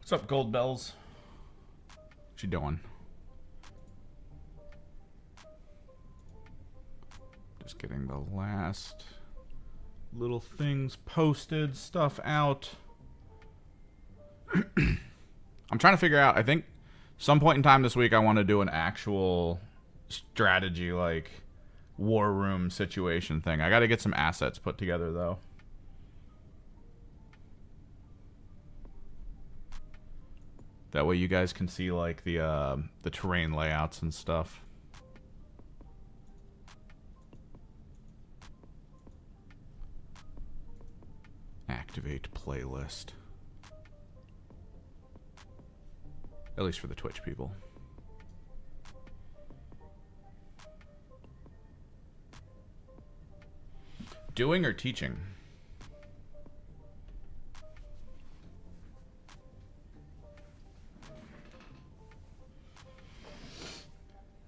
What's up, Gold Bells? What you doing? Just getting the last little things posted, stuff out. I'm trying to figure out, I think some point in time this week I want to do an actual strategy, like war room situation thing. I got to get some assets put together though. That way you guys can see like the terrain layouts and stuff. Activate playlist. At least for the Twitch people. Doing or teaching?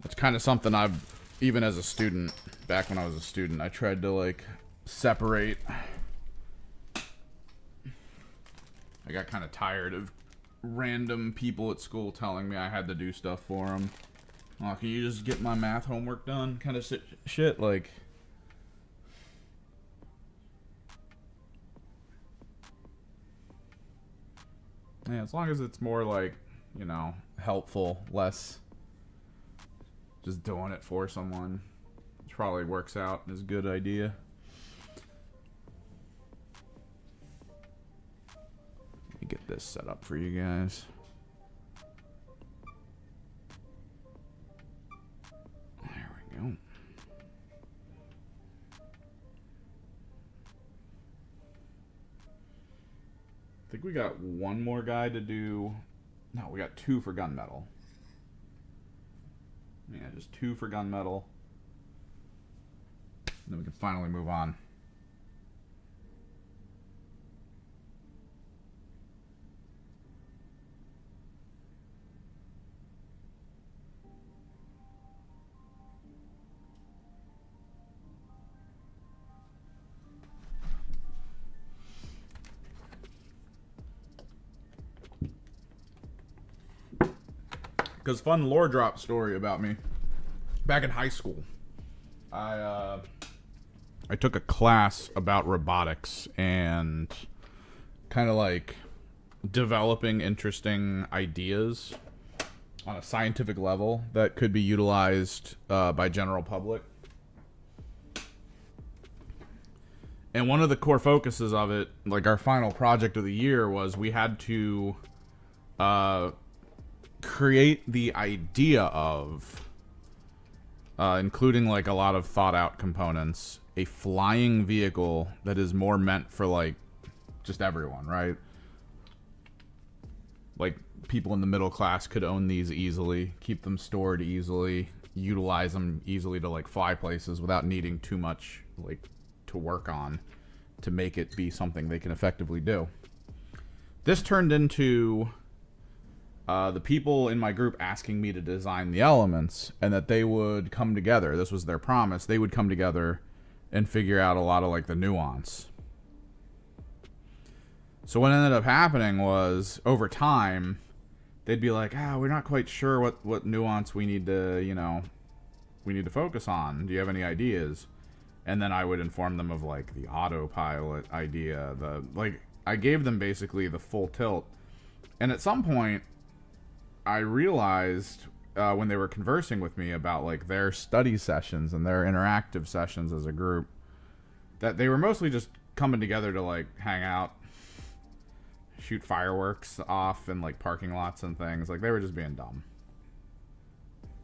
It's kind of something I've, even as a student, back when I was a student, I tried to like separate. I got kind of tired of random people at school telling me I had to do stuff for them. Oh, can you just get my math homework done? Kind of shit, like. Yeah, as long as it's more like, you know, helpful, less just doing it for someone. Which probably works out as a good idea. Let me get this set up for you guys. There we go. I think we got one more guy to do. No, we got 2 for gunmetal. Yeah, just 2 for gunmetal. Then we can finally move on. Because fun lore drop story about me. Back in high school, I took a class about robotics and kind of like developing interesting ideas on a scientific level that could be utilized by general public. And one of the core focuses of it, like our final project of the year, was we had to create the idea of, including like a lot of thought out components, a flying vehicle that is more meant for like just everyone, right? Like people in the middle class could own these easily, keep them stored easily, utilize them easily to like fly places without needing too much like to work on to make it be something they can effectively do. This turned into the people in my group asking me to design the elements, and that they would come together. This was their promise. They would come together and figure out a lot of like the nuance. So what ended up happening was, over time, they'd be like, we're not quite sure what nuance we need to, you know, we need to focus on. Do you have any ideas? And then I would inform them of like the autopilot idea. I gave them basically the full tilt. And at some point, I realized when they were conversing with me about like their study sessions and their interactive sessions as a group, that they were mostly just coming together to like hang out, shoot fireworks off in like parking lots and things. Like they were just being dumb.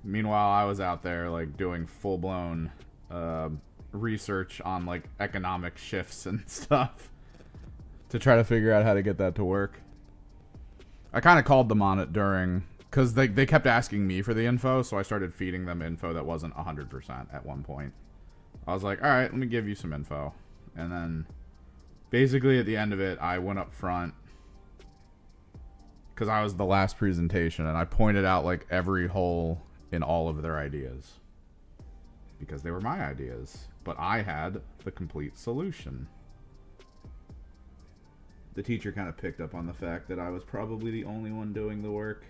Meanwhile, I was out there like doing full-blown research on like economic shifts and stuff to try to figure out how to get that to work. I kind of called them on it during, because they kept asking me for the info, so I started feeding them info that wasn't 100% at one point. I was like, all right, let me give you some info. And then basically at the end of it, I went up front, because I was the last presentation, and I pointed out like every hole in all of their ideas. Because they were my ideas, but I had the complete solution. the teacher kind of picked up on the fact that I was probably the only one doing the work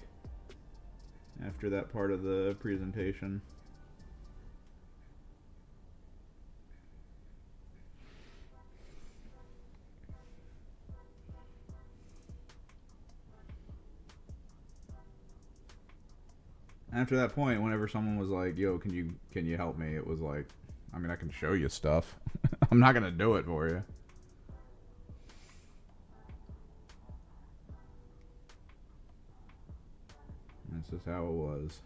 after that part of the presentation. After that point, whenever someone was like, "Yo, can you help me?" It was like, I mean, I can show you stuff. I'm not gonna do it for you. That's just how it was.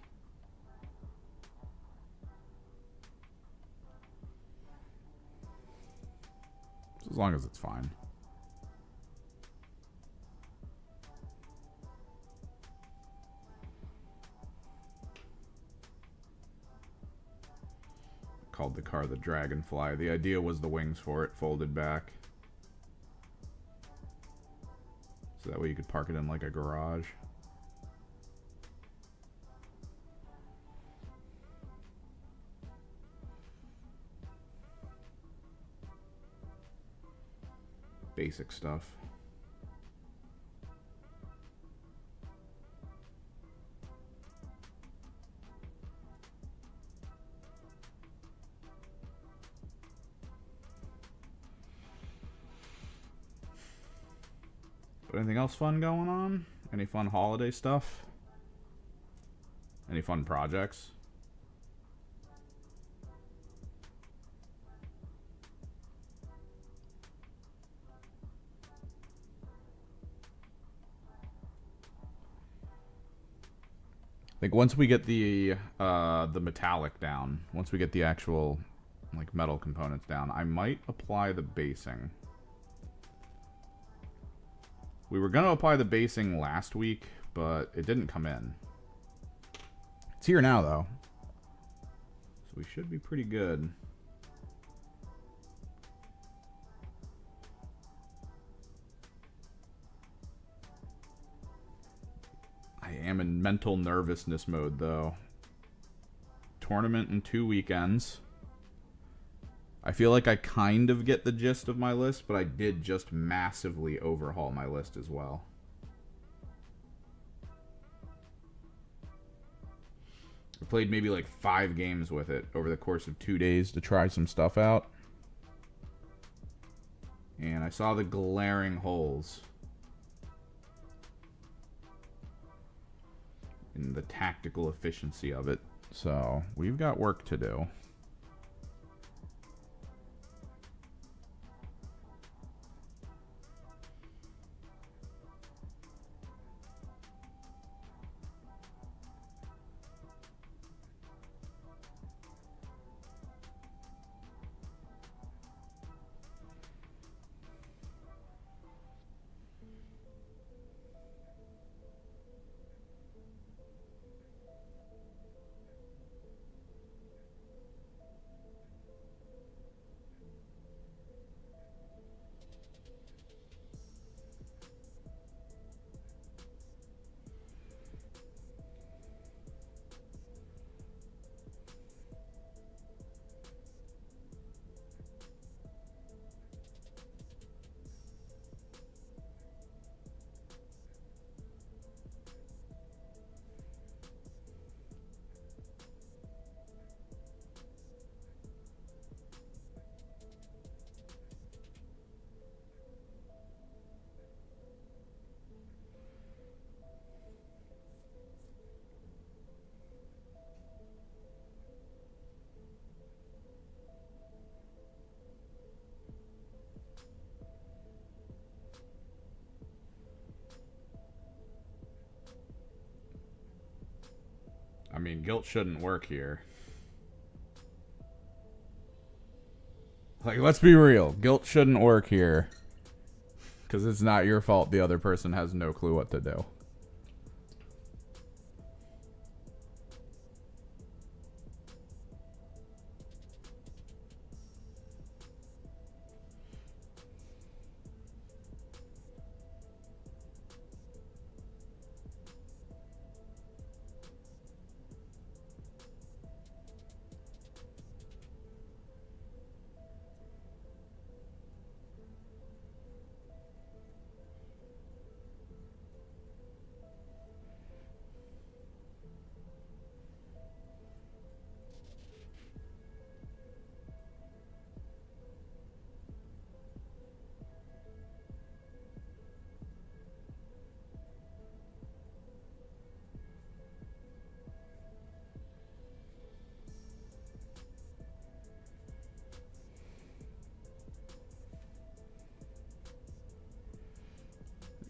As long as it's fine. Called the car the Dragonfly. The idea was the wings for it folded back. So that way you could park it in like a garage. Basic stuff. But anything else fun going on? Any fun holiday stuff? Any fun projects? I think once we get the metallic down, once we get the actual like metal components down, I might apply the basing. We were gonna apply the basing last week, but it didn't come in. It's here now though, so we should be pretty good. I am in mental nervousness mode though. Tournament in 2 weekends. I feel like I kind of get the gist of my list, but I did just massively overhaul my list as well. I played maybe like 5 games with it over the course of 2 days to try some stuff out. And I saw the glaring holes in the tactical efficiency of it. So we've got work to do. I mean, guilt shouldn't work here. Like, let's be real. Guilt shouldn't work here. Because it's not your fault the other person has no clue what to do.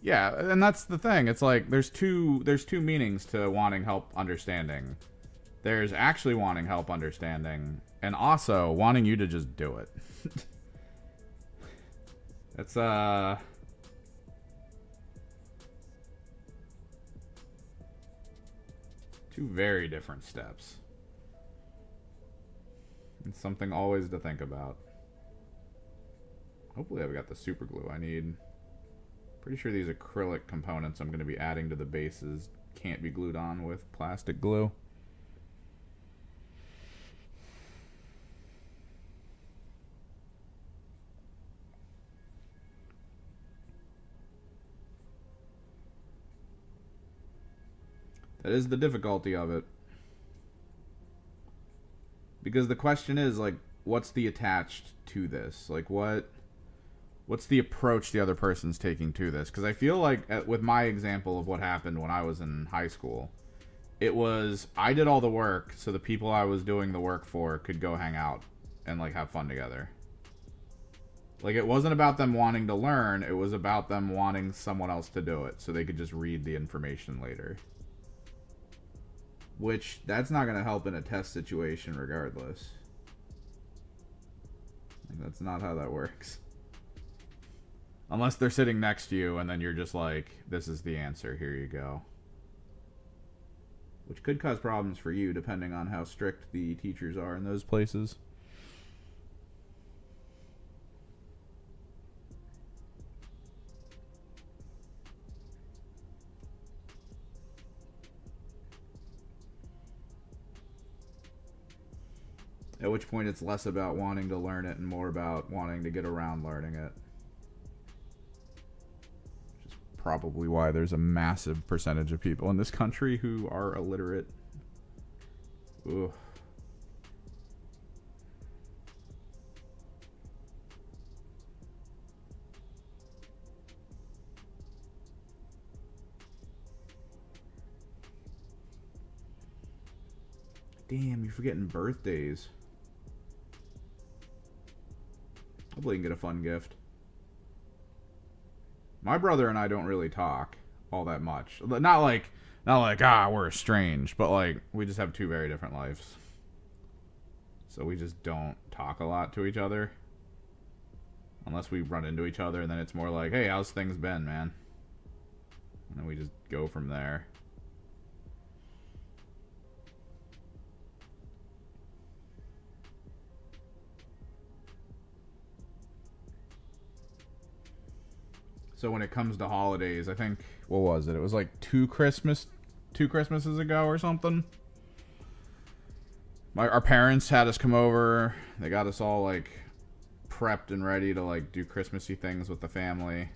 Yeah, and that's the thing. It's like there's two meanings to wanting help understanding. There's actually wanting help understanding, and also wanting you to just do it. It's two very different steps. It's something always to think about. Hopefully I've got the super glue I need. Pretty sure these acrylic components I'm going to be adding to the bases can't be glued on with plastic glue. That is the difficulty of it. Because the question is, like, what's the attached to this? Like, what's the approach the other person's taking to this? Because I feel like, with my example of what happened when I was in high school, it was, I did all the work so the people I was doing the work for could go hang out and, like, have fun together. Like, it wasn't about them wanting to learn, it was about them wanting someone else to do it so they could just read the information later. Which, that's not going to help in a test situation regardless. Like, that's not how that works. Unless they're sitting next to you and then you're just like, this is the answer, here you go. Which could cause problems for you depending on how strict the teachers are in those places. At which point it's less about wanting to learn it and more about wanting to get around learning it. Which is probably why there's a massive percentage of people in this country who are illiterate. Ugh. Damn, you're forgetting birthdays. Hopefully you can get a fun gift. My brother and I don't really talk all that much. Not like we're estranged, but like we just have two very different lives. So we just don't talk a lot to each other. Unless we run into each other, and then it's more like, hey, how's things been, man? And then we just go from there. So when it comes to holidays, I think, what was it? It was like two Christmases ago or something. Our parents had us come over. They got us all like prepped and ready to like do Christmassy things with the family.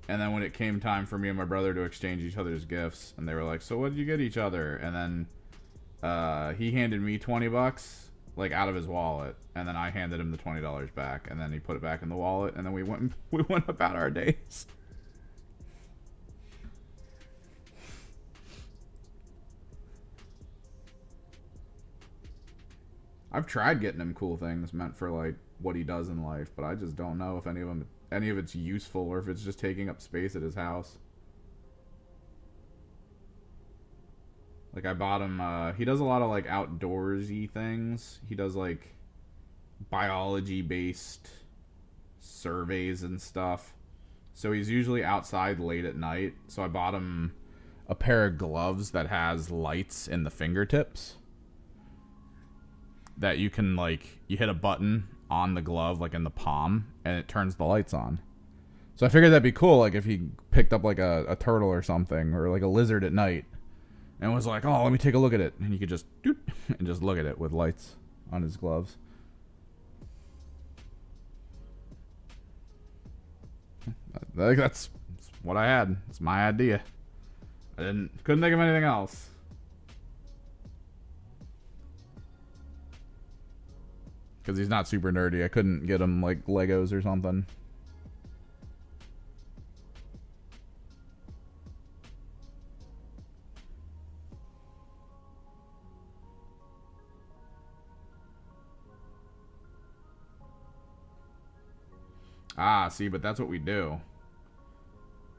And then when it came time for me and my brother to exchange each other's gifts, and they were like, "So what did you get each other?" And then he handed me $20. Like out of his wallet, and then I handed him the $20 back, and then he put it back in the wallet, and then we went about our days. I've tried getting him cool things meant for like what he does in life, but I just don't know if any of it's useful or if it's just taking up space at his house. Like I bought him, he does a lot of like outdoorsy things. He does like biology based surveys and stuff. So he's usually outside late at night. So I bought him a pair of gloves that has lights in the fingertips. That you can like, you hit a button on the glove like in the palm and it turns the lights on. So I figured that'd be cool, like if he picked up like a turtle or something or like a lizard at night. And was like, oh, let me take a look at it. And you could just, doot, and just look at it with lights on his gloves. I think that's what I had. It's my idea. Couldn't think of anything else. Because he's not super nerdy. I couldn't get him like Legos or something. Ah, see, but that's what we do.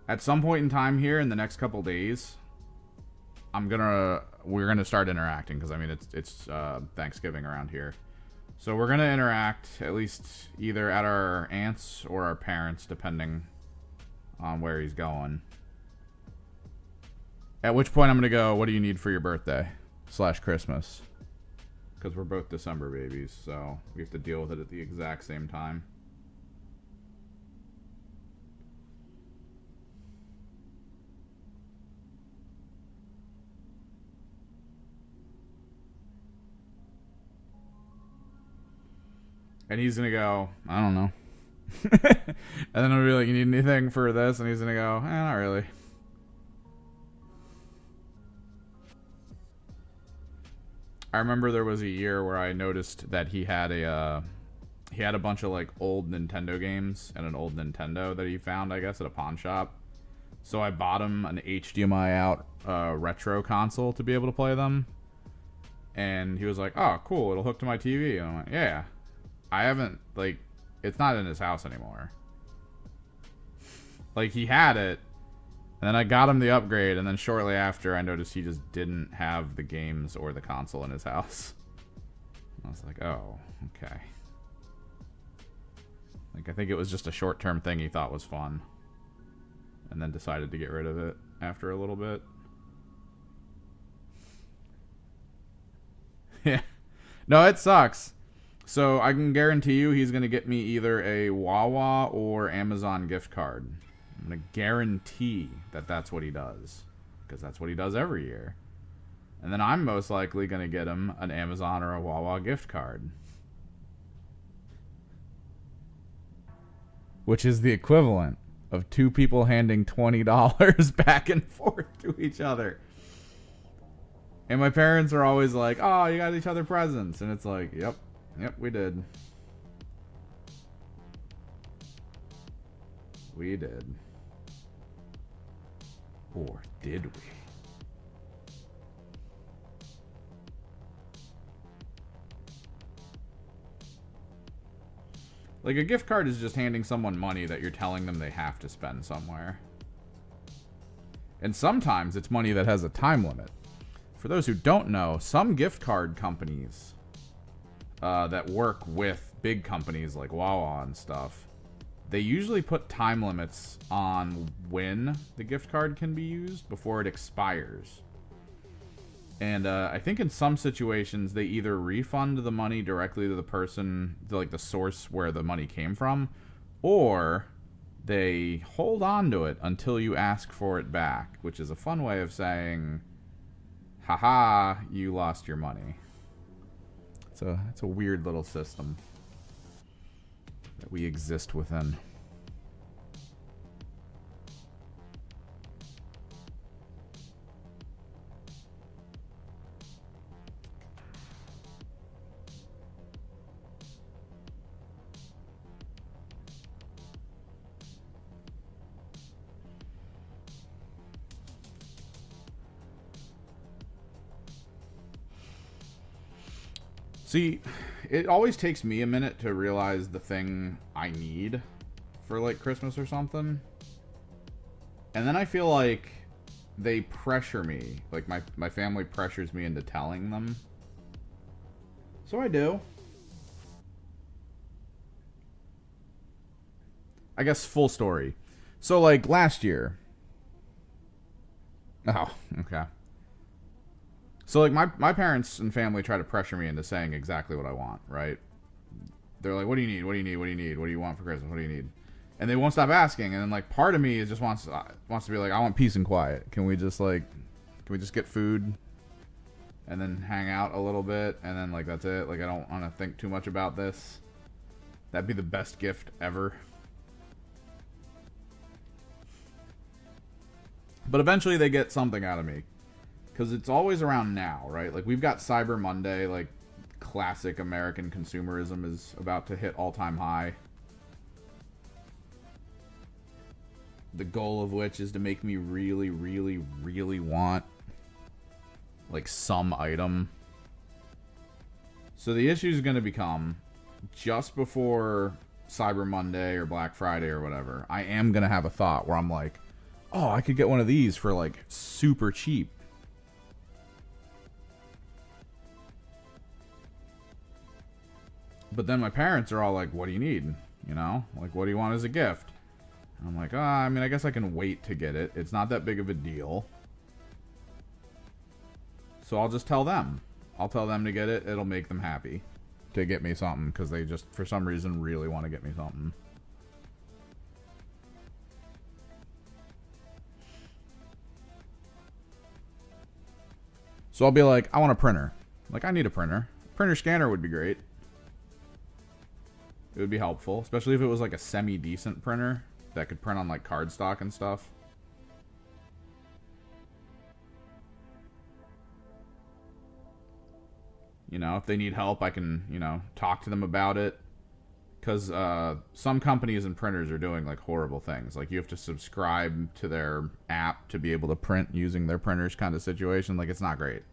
At some point in time here in the next couple days, we're gonna start interacting because I mean it's Thanksgiving around here, so we're gonna interact at least either at our aunt's or our parents, depending on where he's going. At which point I'm gonna go, what do you need for your birthday / Christmas? Because we're both December babies, so we have to deal with it at the exact same time. And he's gonna go, I don't know. And then I'll be like, you need anything for this? And he's gonna go, not really. I remember there was a year where I noticed that he had a bunch of like old Nintendo games and an old Nintendo that he found, I guess, at a pawn shop. So I bought him an HDMI out retro console to be able to play them. And he was like, oh, cool, it'll hook to my TV. And I'm like, yeah. I haven't, like, it's not in his house anymore. Like, he had it, and then I got him the upgrade, and then shortly after, I noticed he just didn't have the games or the console in his house. I was like, oh, okay. Like, I think it was just a short-term thing he thought was fun. And then decided to get rid of it after a little bit. Yeah. No, it sucks. So I can guarantee you he's going to get me either a Wawa or Amazon gift card. I'm going to guarantee that that's what he does. Because that's what he does every year. And then I'm most likely going to get him an Amazon or a Wawa gift card. Which is the equivalent of two people handing $20 back and forth to each other. And my parents are always like, oh, you got each other presents. And it's like, yep. Yep, we did. We did. Or did we? Like, a gift card is just handing someone money that you're telling them they have to spend somewhere. And sometimes it's money that has a time limit. For those who don't know, some gift card companies that work with big companies like Wawa and stuff, they usually put time limits on when the gift card can be used before it expires. And I think in some situations they either refund the money directly to the person, like the source where the money came from, or they hold on to it until you ask for it back, which is a fun way of saying, haha, you lost your money. It's a weird little system that we exist within. See, it always takes me a minute to realize the thing I need for, like, Christmas or something. And then I feel like they pressure me. Like, my family pressures me into telling them. So I do. I guess full story. So, like, last year. Oh, okay. So, like, my parents and family try to pressure me into saying exactly what I want, right? They're like, what do you need? What do you need? What do you need? What do you want for Christmas? What do you need? And they won't stop asking. And then, like, part of me is just wants to be like, I want peace and quiet. Can we just get food and then hang out a little bit? And then, like, that's it. Like, I don't want to think too much about this. That'd be the best gift ever. But eventually they get something out of me. Because it's always around now, right? Like, we've got Cyber Monday, like, classic American consumerism is about to hit all-time high. The goal of which is to make me really, really, really want, like, some item. So the issue is going to become, just before Cyber Monday or Black Friday or whatever, I am going to have a thought where I'm like, oh, I could get one of these for like super cheap. But then my parents are all like, what do you need? You know, like, what do you want as a gift? And I'm like, I mean, I guess I can wait to get it. It's not that big of a deal. So I'll just tell them. I'll tell them to get it. It'll make them happy to get me something because they just, for some reason, really want to get me something. So I'll be like, I want a printer. Like, I need a printer. Printer scanner would be great. It would be helpful, especially if it was like a semi-decent printer that could print on like cardstock and stuff. You know, if they need help, I can, you know, talk to them about it. Because some companies and printers are doing like horrible things. Like you have to subscribe to their app to be able to print using their printers kind of situation. Like it's not great.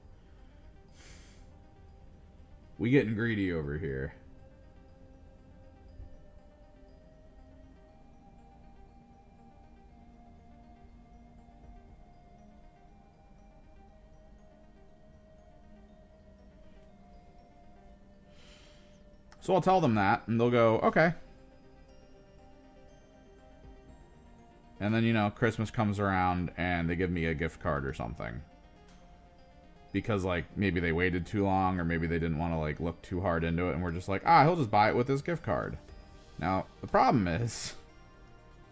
We getting greedy over here. So I'll tell them that, and they'll go, okay. And then, you know, Christmas comes around, and they give me a gift card or something. Because, like, maybe they waited too long, or maybe they didn't want to, like, look too hard into it, and we're just like, he'll just buy it with his gift card. Now, the problem is,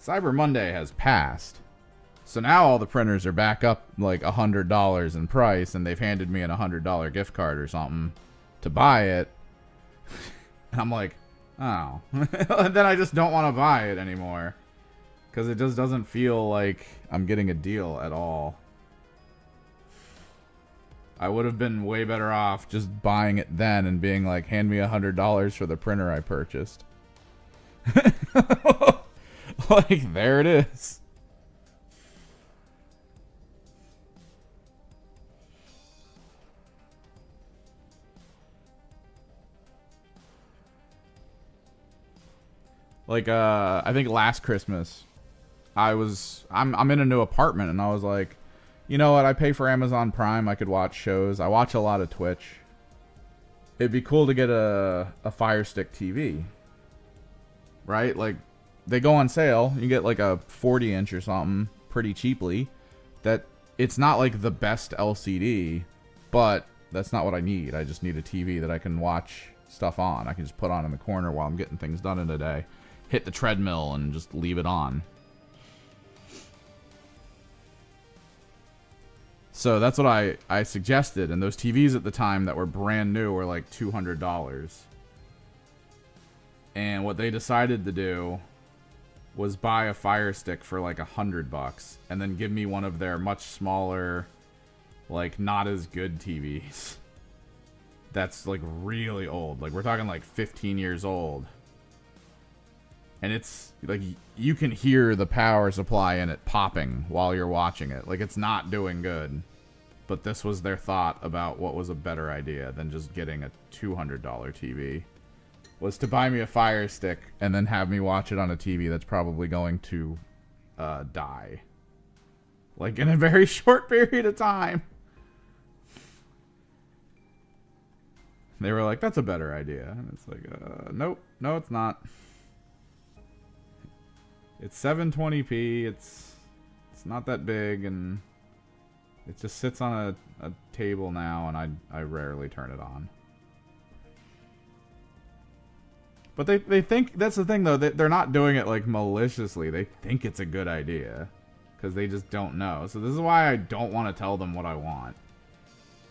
Cyber Monday has passed. So now all the printers are back up, like, $100 in price, and they've handed me an $100 gift card or something to buy it. And I'm like, oh. And then I just don't want to buy it anymore. Because it just doesn't feel like I'm getting a deal at all. I would have been way better off just buying it then and being like, hand me $100 for the printer I purchased. Like, there it is. Like, I think last Christmas, I'm in a new apartment, and I was like, you know what, I pay for Amazon Prime, I could watch shows, I watch a lot of Twitch. It'd be cool to get a Fire Stick TV. Right? Like, they go on sale, you get like a 40-inch or something, pretty cheaply. That, it's not like the best LCD, but that's not what I need. I just need a TV that I can watch stuff on. I can just put on in the corner while I'm getting things done in a day. Hit the treadmill and just leave it on. So that's what I suggested, and those TVs at the time that were brand new were like $200. And what they decided to do was buy a Fire Stick for like $100 and then give me one of their much smaller, like not as good TVs. That's like really old. Like we're talking like 15 years old. And it's like you can hear the power supply in it popping while you're watching it. Like it's not doing good. But this was their thought about what was a better idea than just getting a $200 TV. Was to buy me a Fire Stick and then have me watch it on a TV that's probably going to die. Like in a very short period of time. They were like, that's a better idea. And it's like, nope, no it's not. It's 720p, it's not that big, and it just sits on a table now, and I rarely turn it on. But they think, that's the thing though, they're not doing it like maliciously, they think it's a good idea. Because they just don't know. So this is why I don't want to tell them what I want.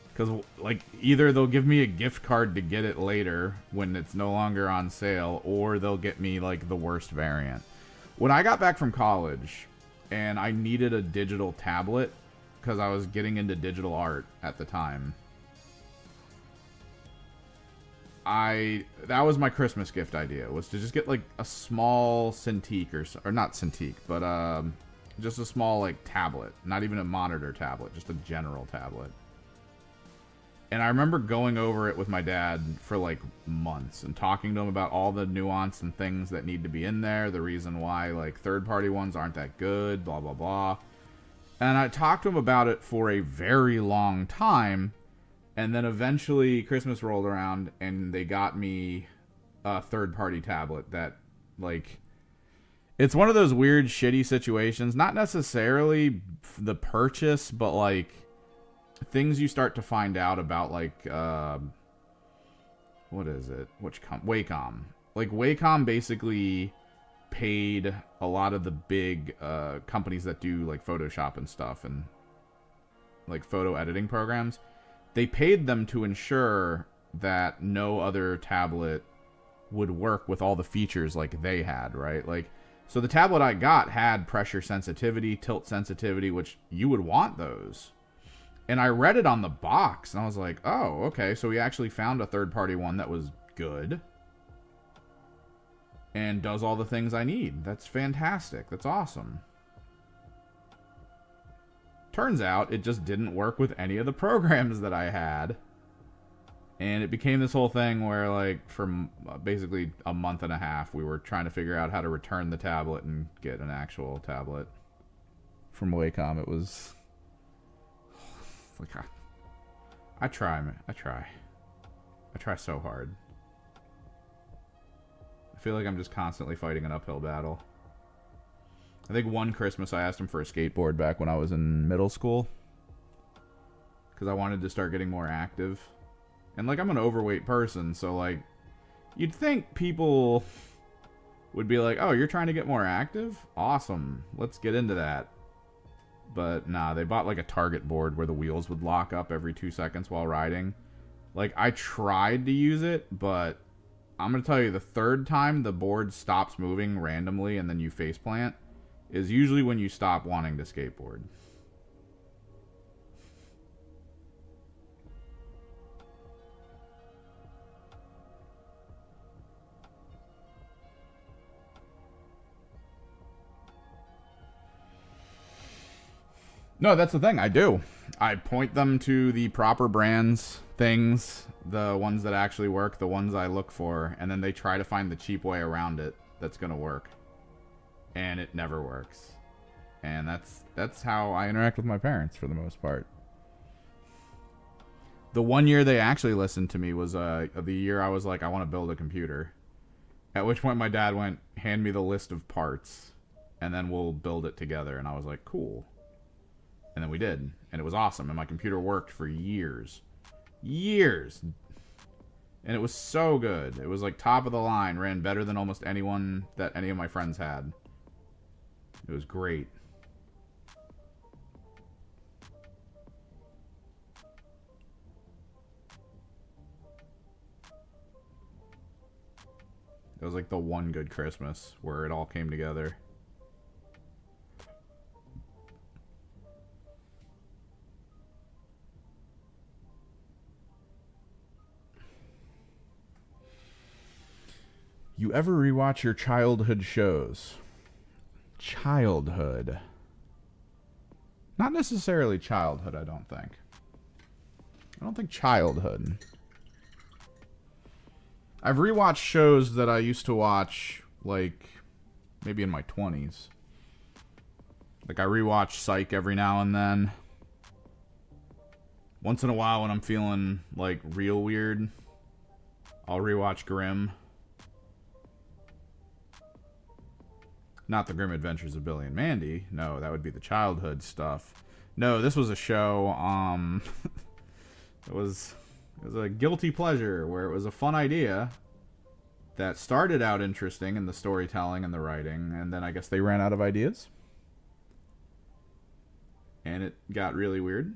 Because, like, either they'll give me a gift card to get it later when it's no longer on sale, or they'll get me, like, the worst variant. When I got back from college, and I needed a digital tablet, because I was getting into digital art at the time, that was my Christmas gift idea, was to just get, like, a small Cintiq, or not Cintiq, but, just a small, like, tablet. Not even a monitor tablet, just a general tablet. And I remember going over it with my dad for like months and talking to him about all the nuance and things that need to be in there, the reason why like third-party ones aren't that good, blah, blah, blah. And I talked to him about it for a very long time. And then eventually Christmas rolled around and they got me a third-party tablet that, like, it's one of those weird, shitty situations. Not necessarily the purchase, but, like, things you start to find out about, like, what is it? Wacom. Like, Wacom basically paid a lot of the big companies that do, like, Photoshop and stuff and, like, photo editing programs. They paid them to ensure that no other tablet would work with all the features like they had, right? Like, so the tablet I got had pressure sensitivity, tilt sensitivity, which you would want those. And I read it on the box, and I was like, oh, okay, so we actually found a third-party one that was good and does all the things I need. That's fantastic. That's awesome. Turns out it just didn't work with any of the programs that I had. And it became this whole thing where, like, for basically a month and a half, we were trying to figure out how to return the tablet and get an actual tablet from Wacom. It was like, I try, man. I try so hard. I feel like I'm just constantly fighting an uphill battle. I think one Christmas I asked him for a skateboard back when I was in middle school. Because I wanted to start getting more active. And, like, I'm an overweight person, so, like, you'd think people would be like, oh, you're trying to get more active? Awesome. Let's get into that. But, nah, they bought, like, a Target board where the wheels would lock up every 2 seconds while riding. Like, I tried to use it, but I'm going to tell you, the third time the board stops moving randomly and then you faceplant is usually when you stop wanting to skateboard. No, that's the thing. I do. I point them to the proper brands, things, the ones that actually work, the ones I look for, and then they try to find the cheap way around it that's going to work. And it never works. And that's how I interact with my parents for the most part. The one year they actually listened to me was the year I was like, I want to build a computer. At which point my dad went, hand me the list of parts, and then we'll build it together. And I was like, cool. And then we did. And it was awesome. And my computer worked for years. Years. And it was so good. It was like top of the line. Ran better than almost anyone that any of my friends had. It was great. It was like the one good Christmas where it all came together. You ever rewatch your childhood shows? Childhood. Not necessarily childhood, I don't think. I don't think childhood. I've rewatched shows that I used to watch, like, maybe in my 20s. Like, I rewatch Psych every now and then. Once in a while when I'm feeling, like, real weird, I'll rewatch Grimm. Not the Grim Adventures of Billy and Mandy. No, that would be the childhood stuff. No, this was a show, it was a guilty pleasure where it was a fun idea that started out interesting in the storytelling and the writing, and then I guess they ran out of ideas. And it got really weird.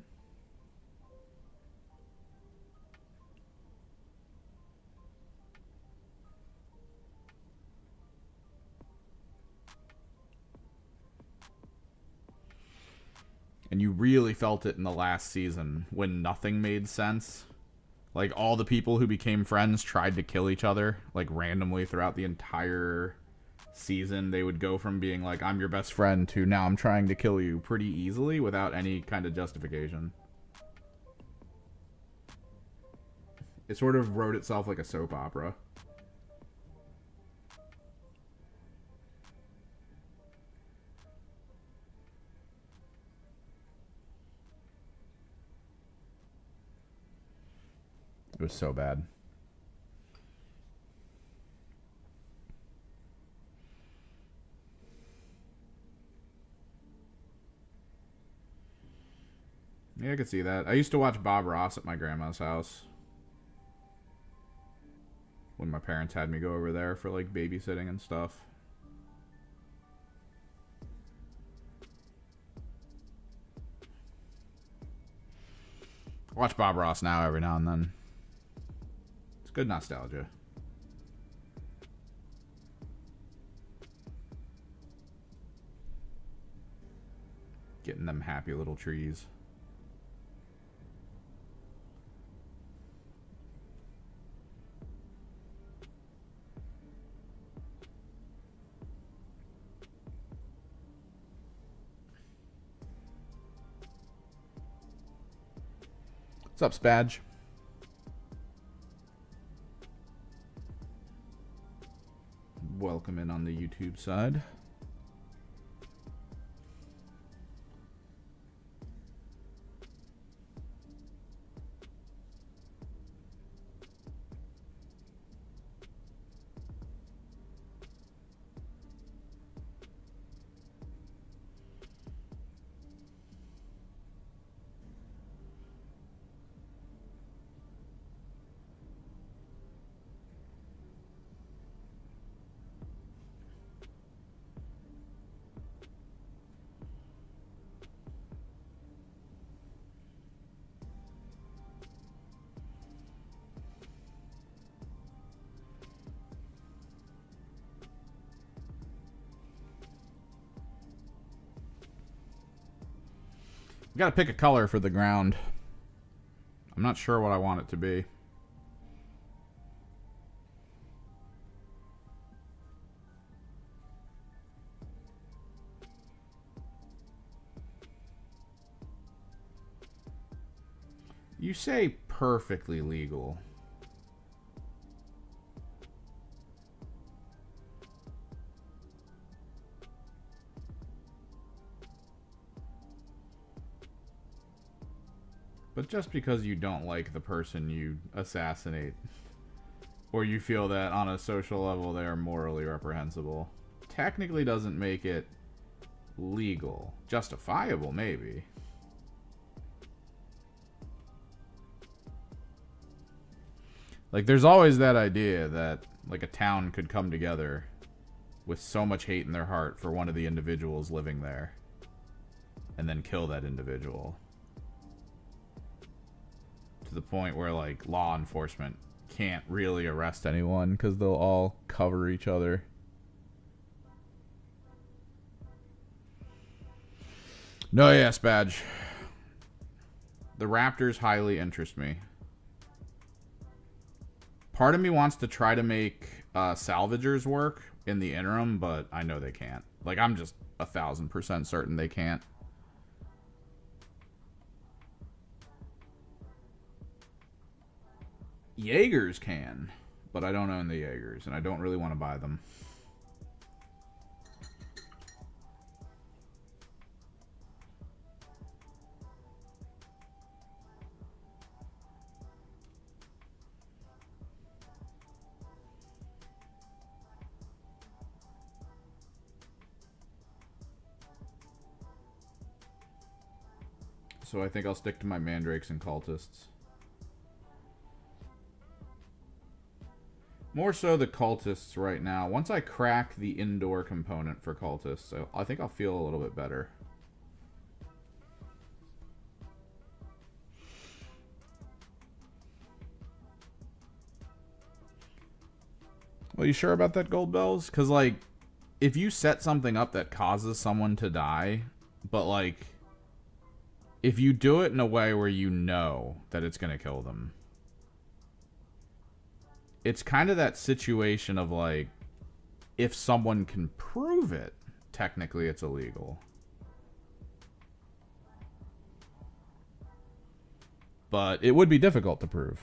And you really felt it in the last season when nothing made sense. Like, all the people who became friends tried to kill each other, like, randomly throughout the entire season. They would go from being like, I'm your best friend, to now I'm trying to kill you pretty easily without any kind of justification. It sort of wrote itself like a soap opera. It was so bad. Yeah, I could see that. I used to watch Bob Ross at my grandma's house when my parents had me go over there for like babysitting and stuff. I watch Bob Ross now every now and then. It's good nostalgia. Getting them happy little trees. What's up, Spadge? Welcome in on the YouTube side. I gotta pick a color for the ground. I'm not sure what I want it to be. You say perfectly legal. But just because you don't like the person you assassinate, or you feel that on a social level they are morally reprehensible, technically doesn't make it legal. Justifiable, maybe. Like, there's always that idea that, like, a town could come together with so much hate in their heart for one of the individuals living there, and then kill that individual. To the point where, like, law enforcement can't really arrest anyone because they'll all cover each other. No, yes, Badge. The Raptors highly interest me. Part of me wants to try to make salvagers work in the interim, but I know they can't. Like, I'm just 1,000% certain they can't. Jaegers can, but I don't own the Jaegers, and I don't really want to buy them. So I think I'll stick to my mandrakes and cultists. More so the cultists right now. Once I crack the indoor component for cultists, I think I'll feel a little bit better. Well, you sure about that, Gold Bells? Because, like, if you set something up that causes someone to die, but, like, if you do it in a way where you know that it's going to kill them, it's kind of that situation of, like, if someone can prove it, technically it's illegal. But it would be difficult to prove.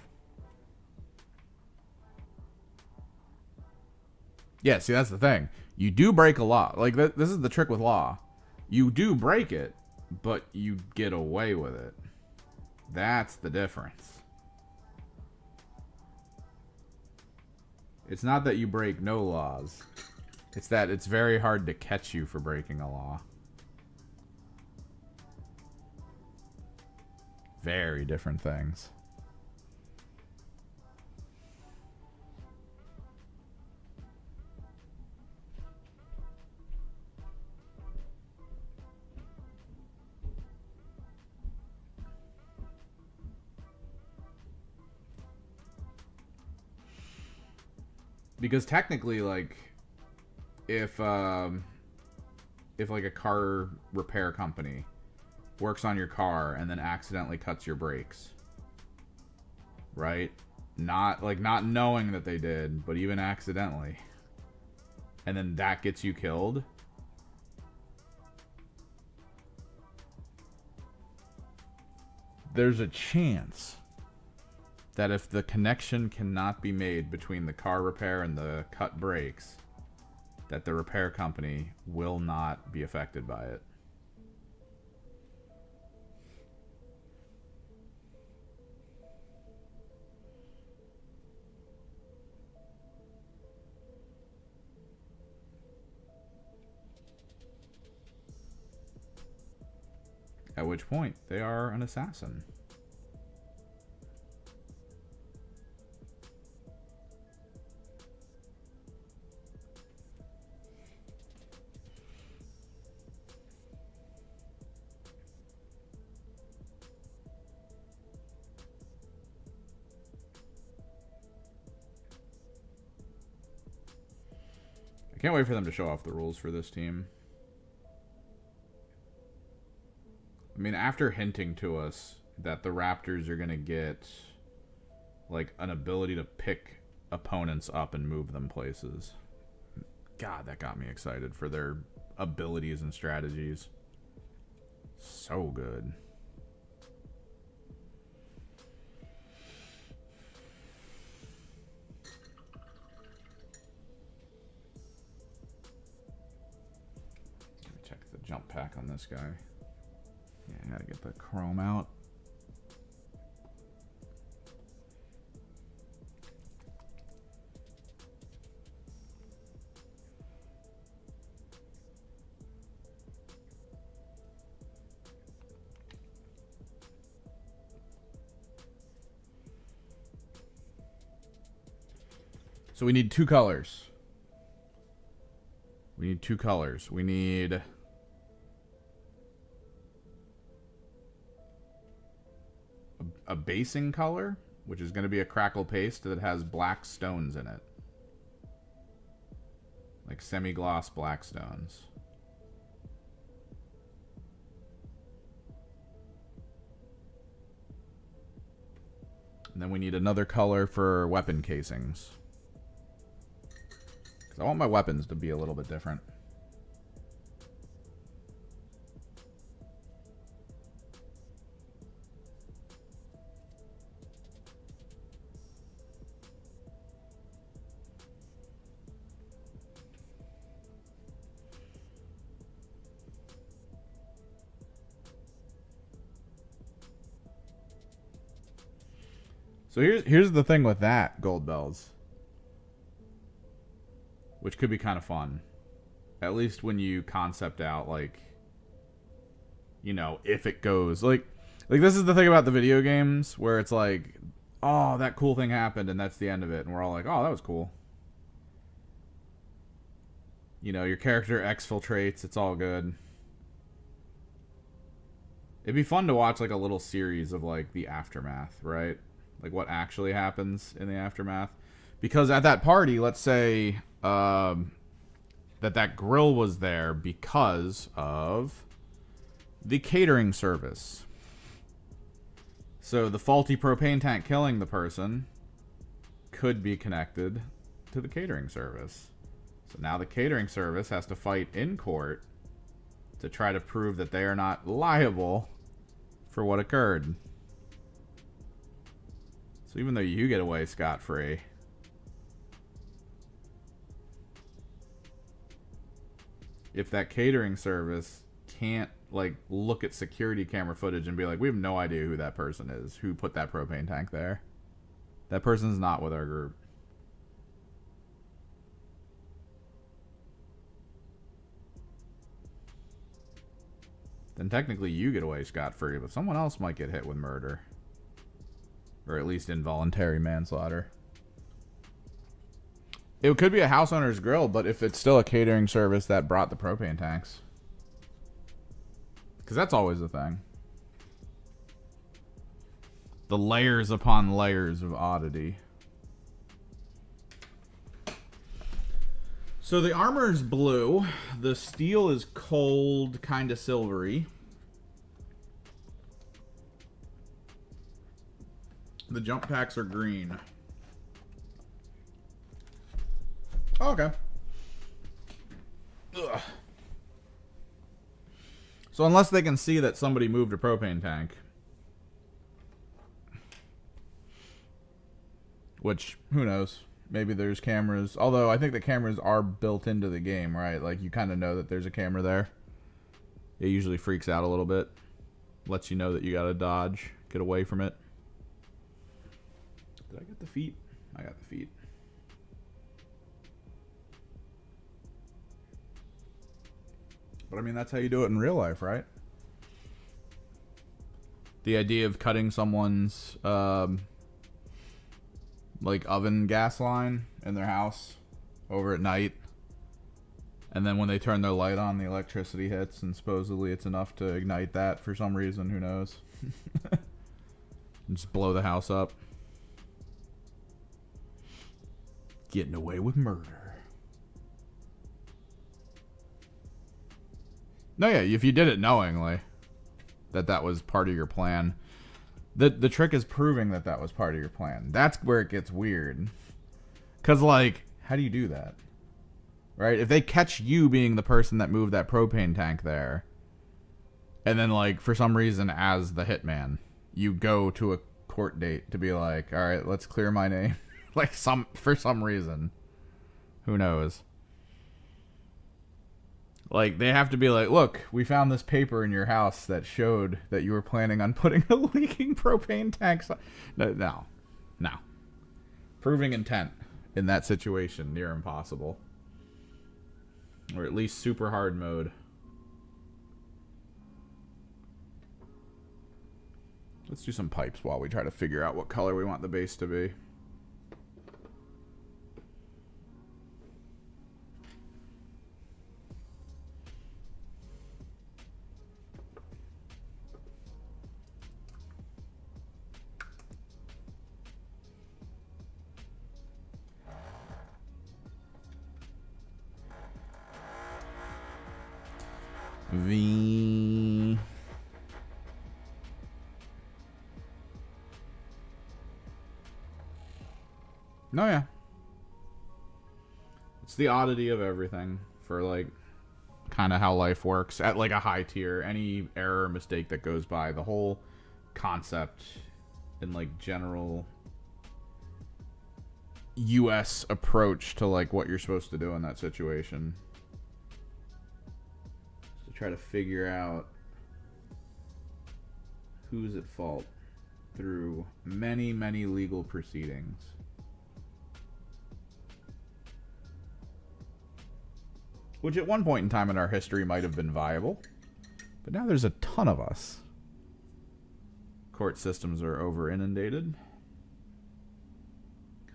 Yeah, see, that's the thing. You do break a law. Like, this is the trick with law. You do break it, but you get away with it. That's the difference. It's not that you break no laws. It's that it's very hard to catch you for breaking a law. Very different things. Because technically, like, if like a car repair company works on your car and then accidentally cuts your brakes, right? Not knowing that they did, but even accidentally, and then that gets you killed. There's a chance that if the connection cannot be made between the car repair and the cut brakes, that the repair company will not be affected by it. At which point, they are an assassin. I can't wait for them to show off the rules for this team. I mean, after hinting to us that the Raptors are going to get, like, an ability to pick opponents up and move them places. God, that got me excited for their abilities and strategies. So good. Check the jump pack on this guy. Yeah, I gotta get the chrome out. So we need two colors. We need two colors. We need a basing color, which is going to be a crackle paste that has black stones in it. Like semi-gloss black stones. And then we need another color for weapon casings. Because I want my weapons to be a little bit different. So here's the thing with that, Gold Bells. Which could be kind of fun. At least when you concept out, like, you know, if it goes. Like this is the thing about the video games, where it's like, oh, that cool thing happened, and that's the end of it. And we're all like, oh, that was cool. You know, your character exfiltrates, it's all good. It'd be fun to watch, like, a little series of, like, the aftermath, right? Like, what actually happens in the aftermath. Because at that party, let's say that grill was there because of the catering service. So the faulty propane tank killing the person could be connected to the catering service. So now the catering service has to fight in court to try to prove that they are not liable for what occurred. So even though you get away scot-free, if that catering service can't like look at security camera footage and be like, we have no idea who that person is, who put that propane tank there. That person's not with our group. Then technically you get away scot-free, but someone else might get hit with murder. Or at least involuntary manslaughter. It could be a house owner's grill, but if it's still a catering service that brought the propane tanks. Because that's always the thing. The layers upon layers of oddity. So the armor is blue. The steel is cold, kind of silvery. The jump packs are green. Oh, okay. Ugh. So unless they can see that somebody moved a propane tank, which, who knows? Maybe there's cameras. Although I think the cameras are built into the game, right? Like you kind of know that there's a camera there. It usually freaks out a little bit. Lets you know that you gotta dodge, get away from it. Did I get the feet? I got the feet. But I mean, that's how you do it in real life, right? The idea of cutting someone's like oven gas line in their house over at night, and then when they turn their light on, the electricity hits, and supposedly it's enough to ignite that for some reason. Who knows? Just blow the house up. Getting away with murder. No, yeah, if you did it knowingly that was part of your plan. The trick is proving that was part of your plan. That's where it gets weird. Because, like, how do you do that? Right? If they catch you being the person that moved that propane tank there, and then, like, for some reason, as the hitman, you go to a court date to be like, all right, let's clear my name. Like, for some reason. Who knows? Like, they have to be like, look, we found this paper in your house that showed that you were planning on putting a leaking propane tank. No. Proving intent in that situation, near impossible. Or at least super hard mode. Let's do some pipes while we try to figure out what color we want the base to be. V. No, yeah. It's the oddity of everything for, like, kind of how life works at, like, a high tier. Any error or mistake that goes by, the whole concept and, like, general US approach to, like, what you're supposed to do in that situation. Try to figure out who's at fault through many, many legal proceedings. Which at one point in time in our history might have been viable. But now there's a ton of us. Court systems are over inundated.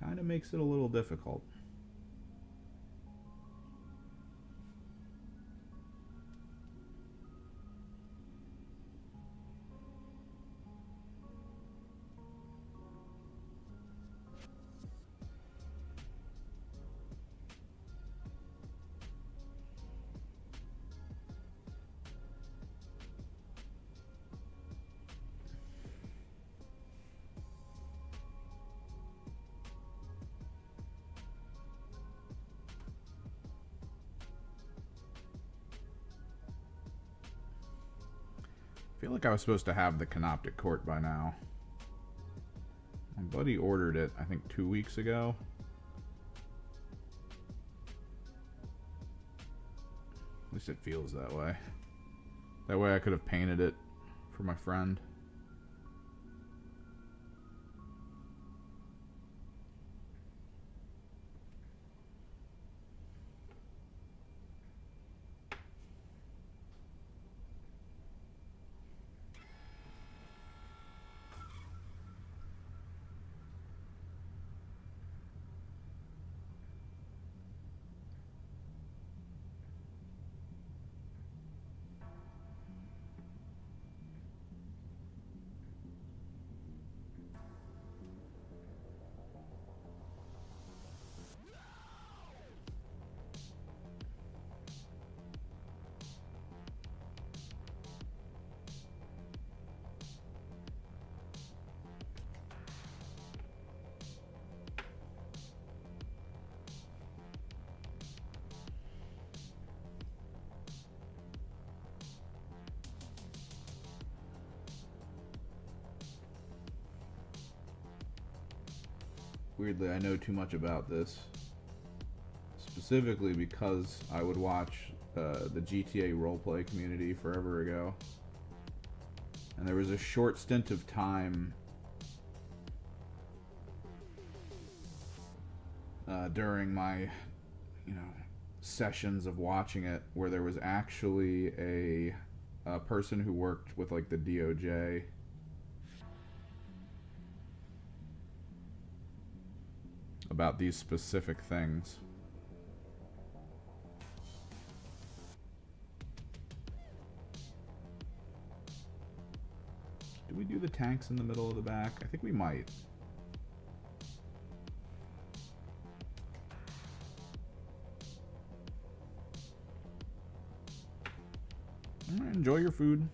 Kind of makes it a little difficult. I feel like I was supposed to have the Canoptic Court by now. My buddy ordered it, I think, 2 weeks ago. At least it feels that way. That way I could have painted it for my friend. Weirdly, I know too much about this. Specifically because I would watch the GTA roleplay community forever ago. And there was a short stint of time during my, sessions of watching it where there was actually a person who worked with like the DOJ about these specific things. Do we do the tanks in the middle of the back? I think we might. Enjoy your food.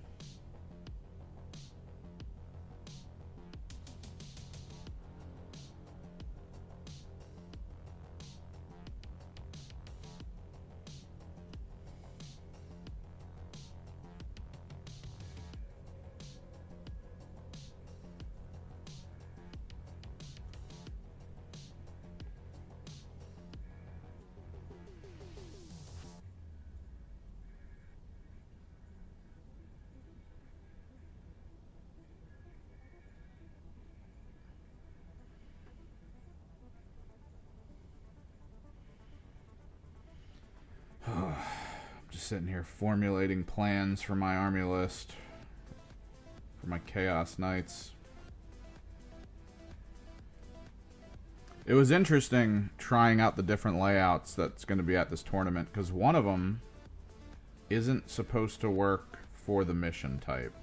Sitting here formulating plans for my army list for my Chaos Knights. It was interesting trying out the different layouts that's going to be at this tournament because one of them isn't supposed to work for the mission type.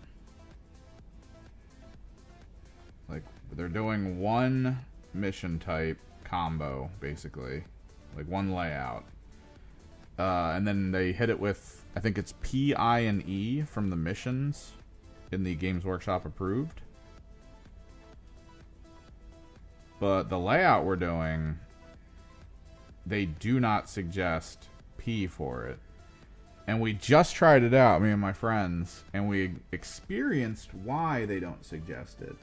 Like, they're doing one mission type combo, basically. Like, one layout. And then they hit it with, I think it's P, I, and E from the missions in the Games Workshop approved. But the layout we're doing, they do not suggest P for it. And we just tried it out, me and my friends, and we experienced why they don't suggest it.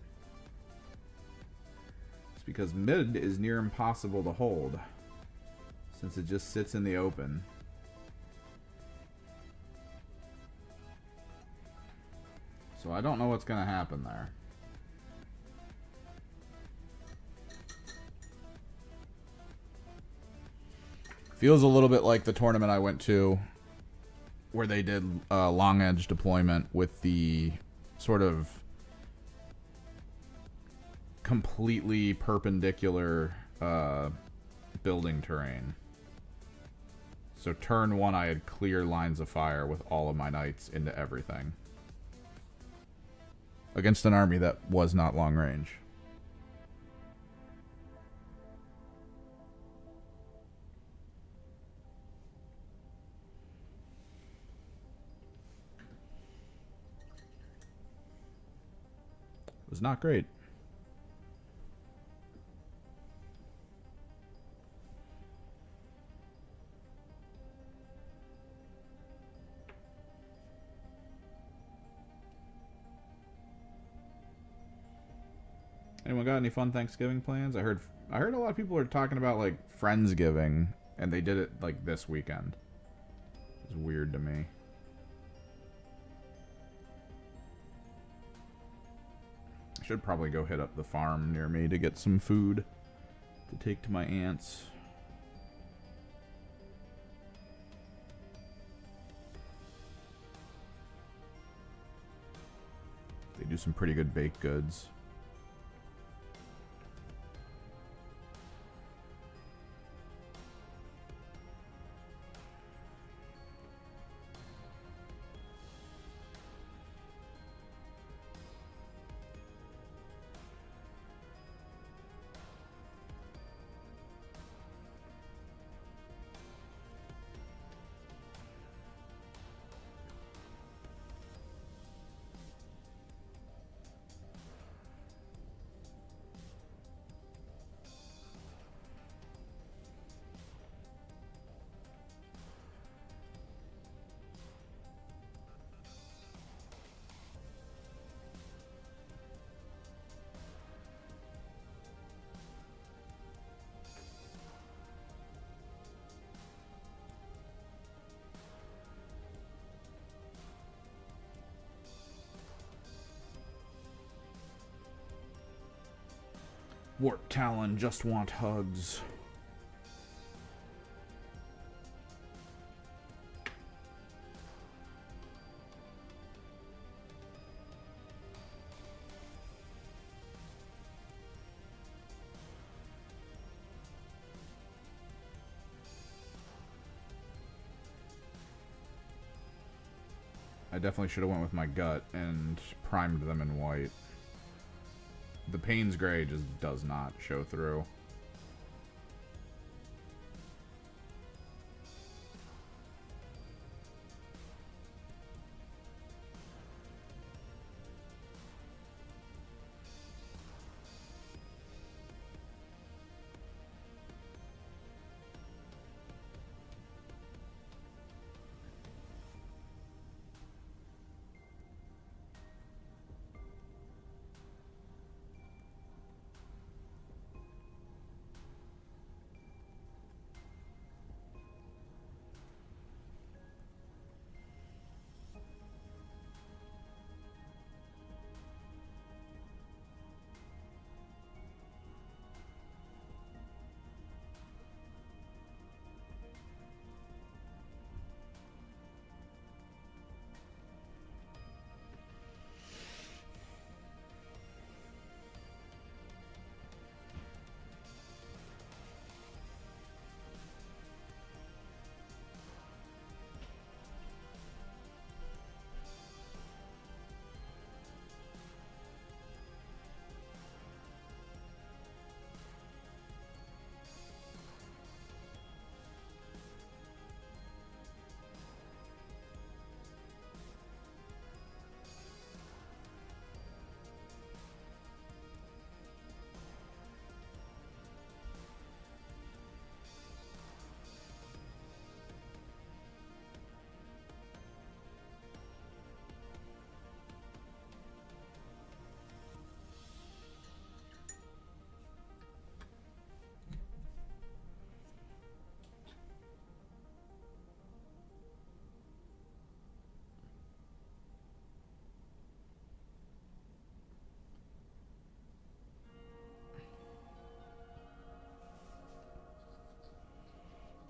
It's because mid is near impossible to hold, since it just sits in the open. So I don't know what's going to happen there. Feels a little bit like the tournament I went to where they did long edge deployment with the sort of completely perpendicular building terrain. So turn one I had clear lines of fire with all of my knights into everything. Against an army that was not long range. It was not great. Anyone got any fun Thanksgiving plans? I heard a lot of people are talking about like Friendsgiving, and they did it like this weekend. It's weird to me. I should probably go hit up the farm near me to get some food to take to my aunts. They do some pretty good baked goods. Warp Talon just want hugs. I definitely should have went with my gut and primed them in white. The Payne's Gray just does not show through.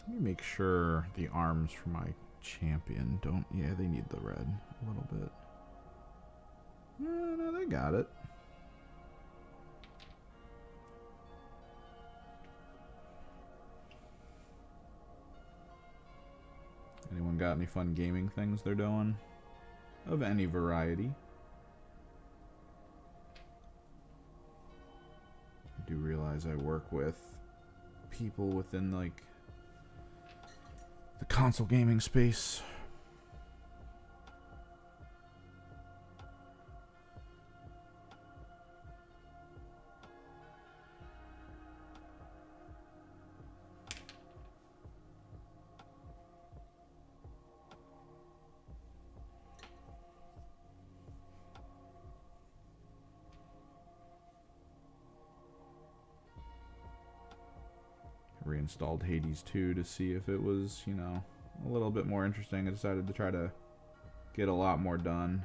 Let me make sure the arms for my champion don't... Yeah, they need the red a little bit. No, they got it. Anyone got any fun gaming things they're doing? Of any variety. I do realize I work with people within, like, the console gaming space. Reinstalled Hades 2 to see if it was, you know, a little bit more interesting. I decided to try to get a lot more done.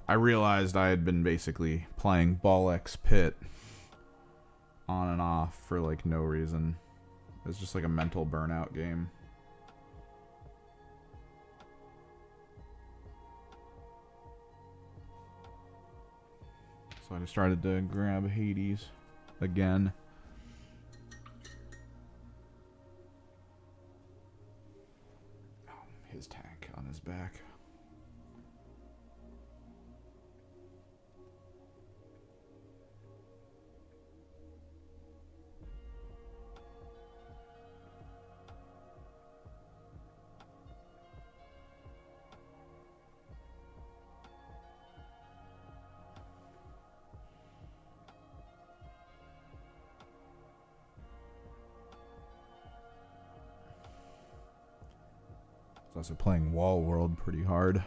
I realized I had been basically playing Ball X Pit on and off for like no reason. It's just like a mental burnout game. So I just started to grab Hades again. Oh, his tank on his back. Also playing Wall World pretty hard.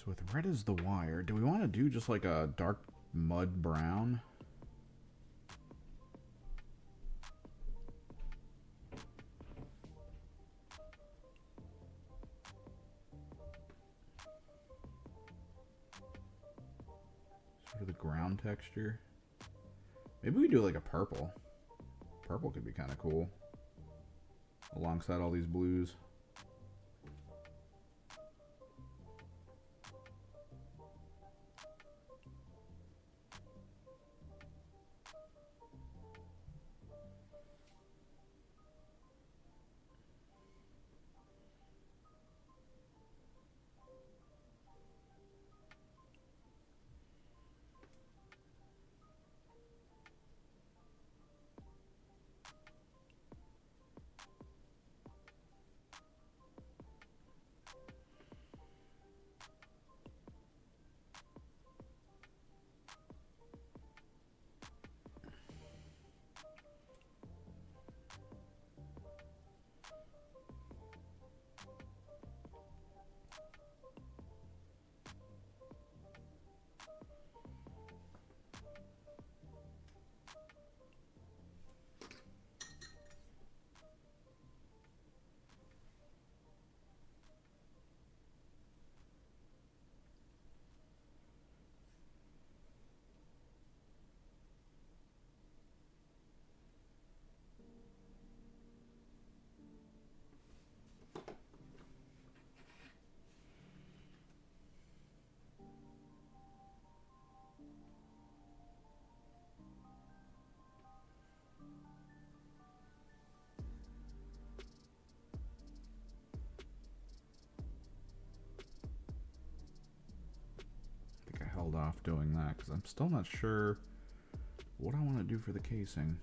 So with red as the wire, do we want to do just like a dark mud brown? Sort of the ground texture. Maybe we do like a purple. Purple could be kind of cool. Alongside all these blues. Held off doing that because I'm still not sure what I want to do for the casing.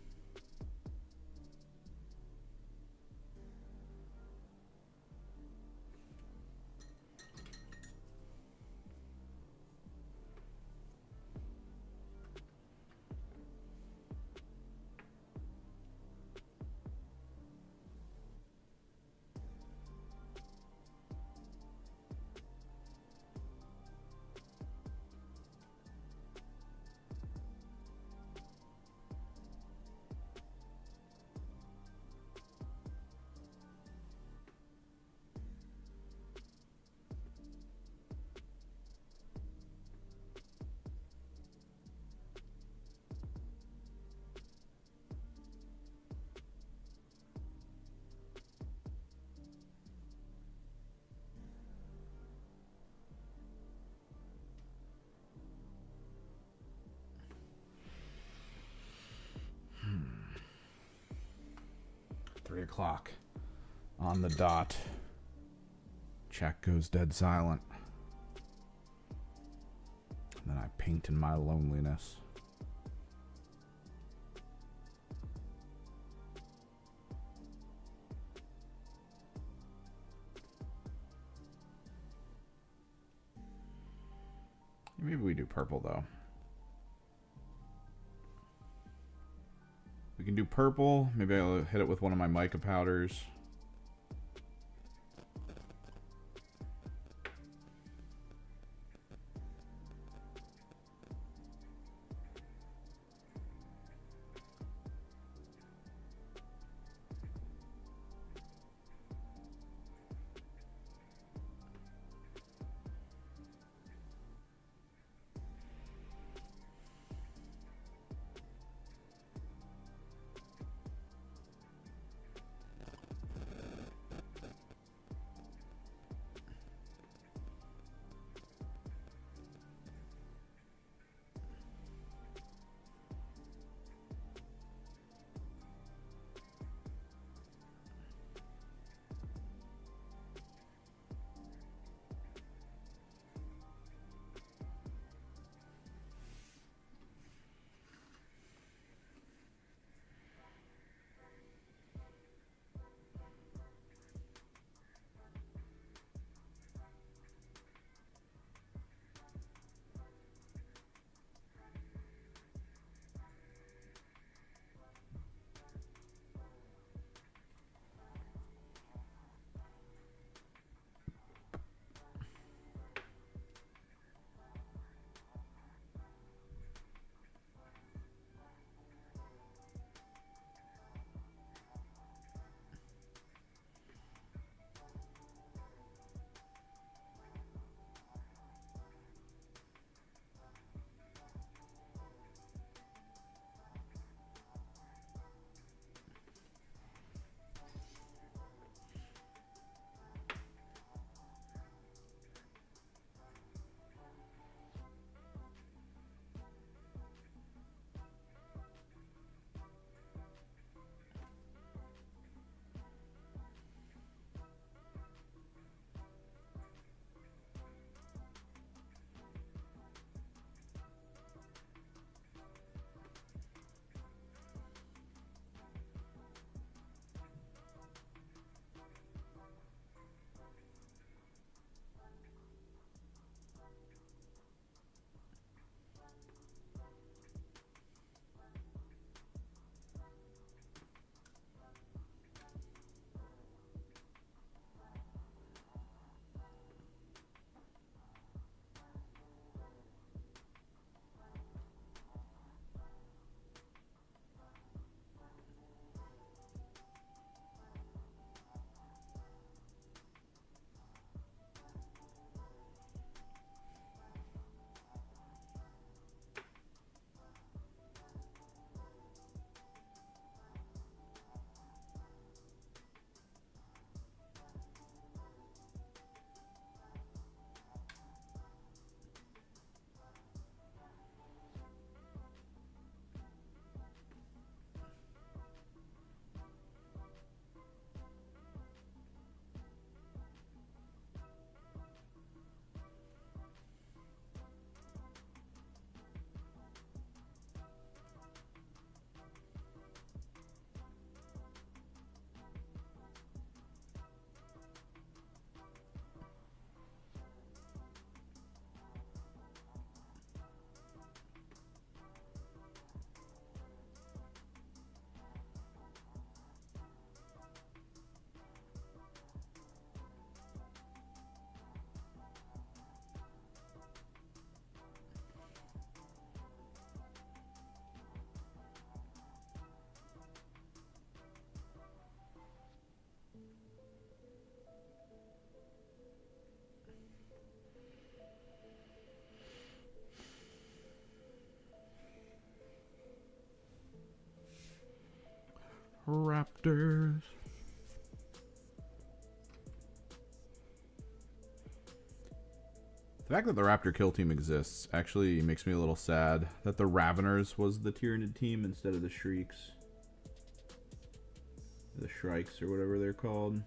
3 o'clock on the dot. Chat goes dead silent. And then I paint in my loneliness. Maybe we do purple, though. We can do purple. Maybe I'll hit it with one of my mica powders. Raptors. The fact that the Raptor kill team exists actually makes me a little sad that the Raveners was the Tyranid team instead of the Shrieks. The shrikes or whatever they're called.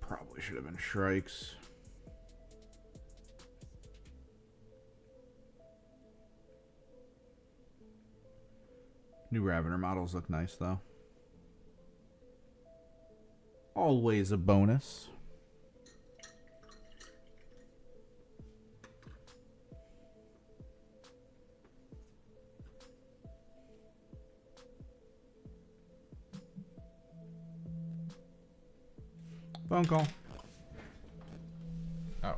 Probably should have been shrikes. New Ravener models look nice though. Always a bonus. Phone call. Oh.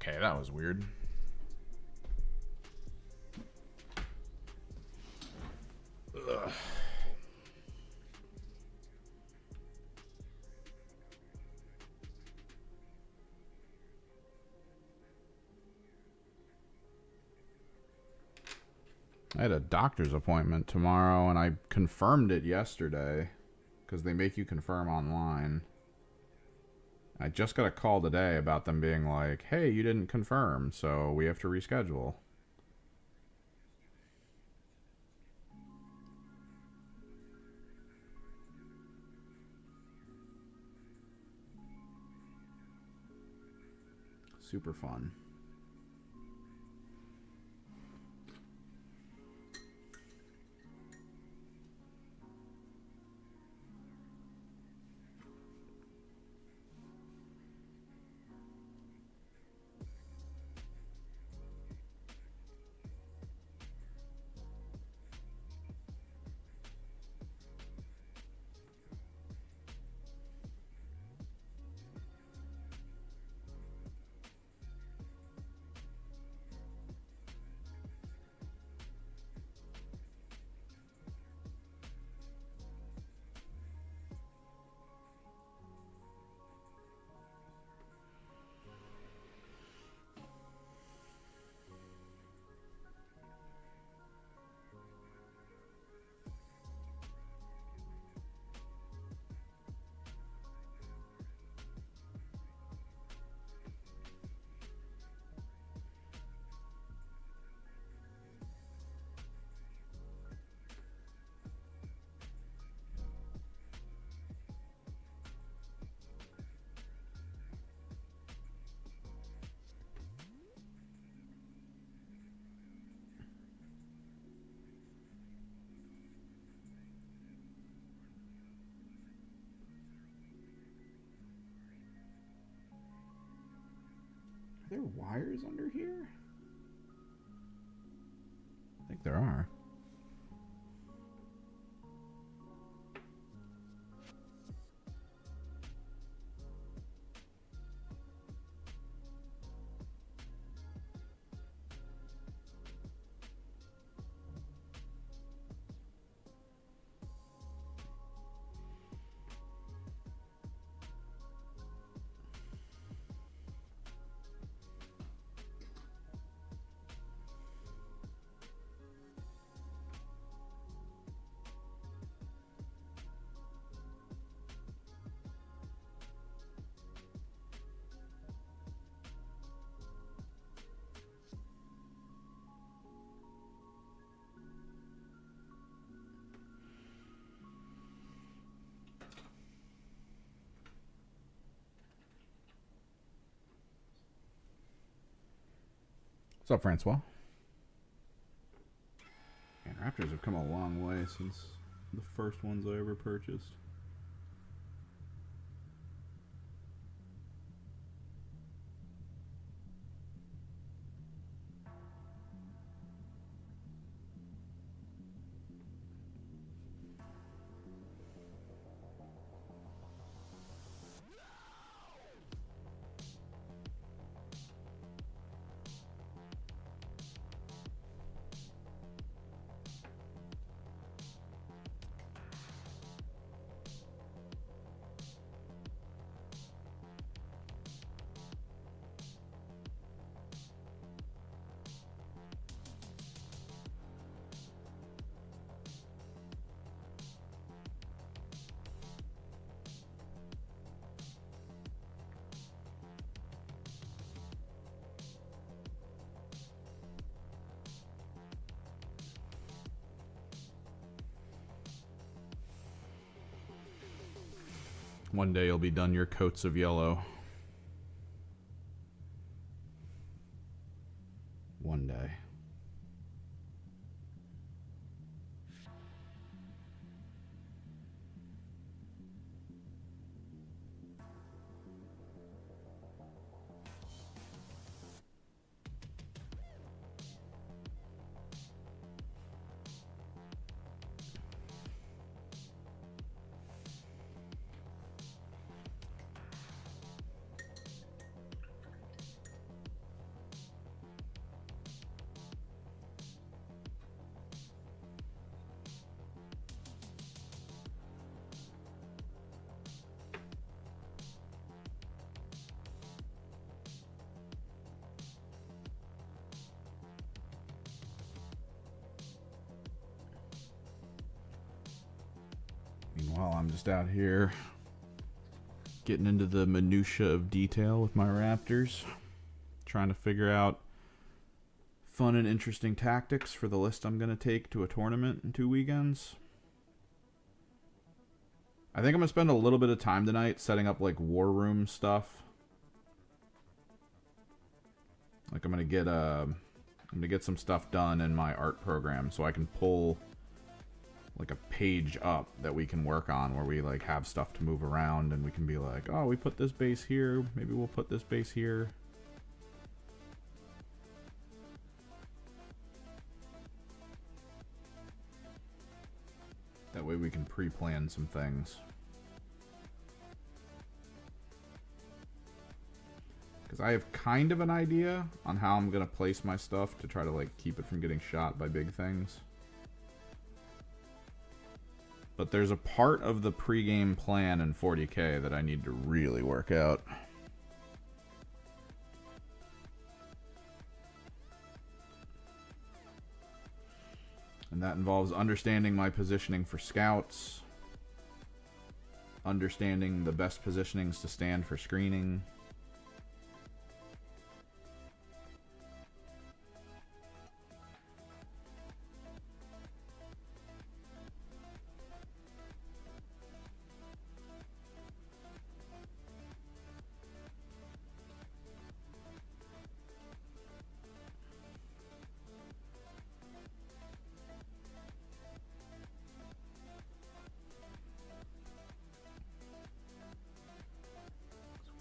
Okay, that was weird. Ugh. I had a doctor's appointment tomorrow, and I confirmed it yesterday because they make you confirm online. I just got a call today about them being like, hey, you didn't confirm, so we have to reschedule. Super fun. Are there wires under here? I think there are. What's up, Francois? And Raptors have come a long way since the first ones I ever purchased. One day you'll be done your coats of yellow. One day. while I'm just out here getting into the minutia of detail with my Raptors, trying to figure out fun and interesting tactics for the list I'm going to take to a tournament in 2 weekends. I think I'm going to spend a little bit of time tonight setting up like war room stuff. Like I'm going to get some stuff done in my art program so I can pull like a page up that we can work on where we like have stuff to move around and we can be like, oh, we put this base here, maybe we'll put this base here. That way we can pre-plan some things. Because I have kind of an idea on how I'm going to place my stuff to try to like keep it from getting shot by big things. But there's a part of the pregame plan in 40K that I need to really work out. And that involves understanding my positioning for scouts, understanding the best positionings to stand for screening,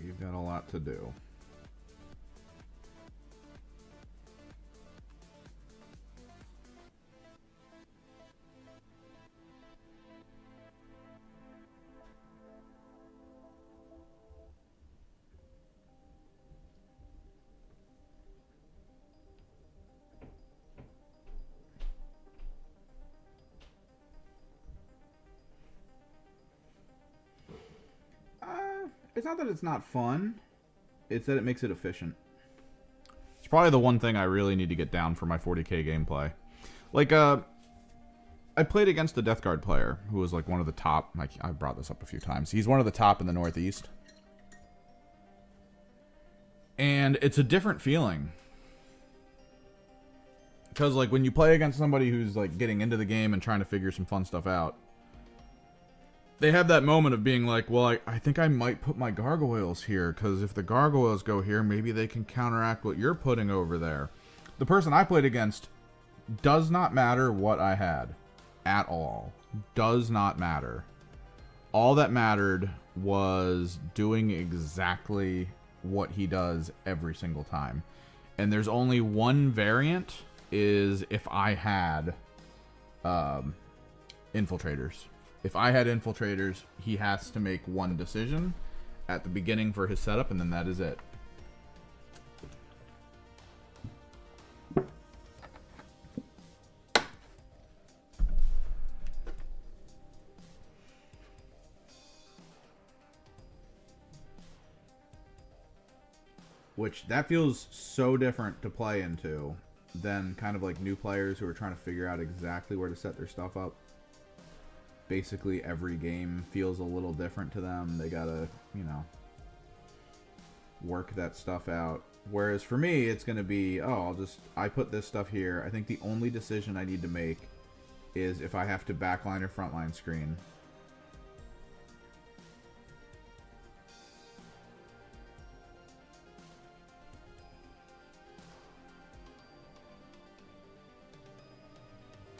we've got a lot to do. It's not that it's not fun. It's that it makes it efficient. It's probably the one thing I really need to get down for my 40K gameplay. Like, I played against a Death Guard player who was like one of the top. Like, I brought this up a few times. He's one of the top in the Northeast. And it's a different feeling. Because, like, when you play against somebody who's, like, getting into the game and trying to figure some fun stuff out, they have that moment of being like, well, I think I might put my gargoyles here, because if the gargoyles go here, maybe they can counteract what you're putting over there. The person I played against does not matter what I had. At all. Does not matter. All that mattered was doing exactly what he does every single time. And there's only one variant, is if I had infiltrators. If I had infiltrators, he has to make one decision at the beginning for his setup, and then that is it. Which, that feels so different to play into than kind of like new players who are trying to figure out exactly where to set their stuff up. Basically every game feels a little different to them. They gotta, you know, work that stuff out. Whereas for me, it's gonna be, oh, I put this stuff here. I think the only decision I need to make is if I have to backline or frontline screen.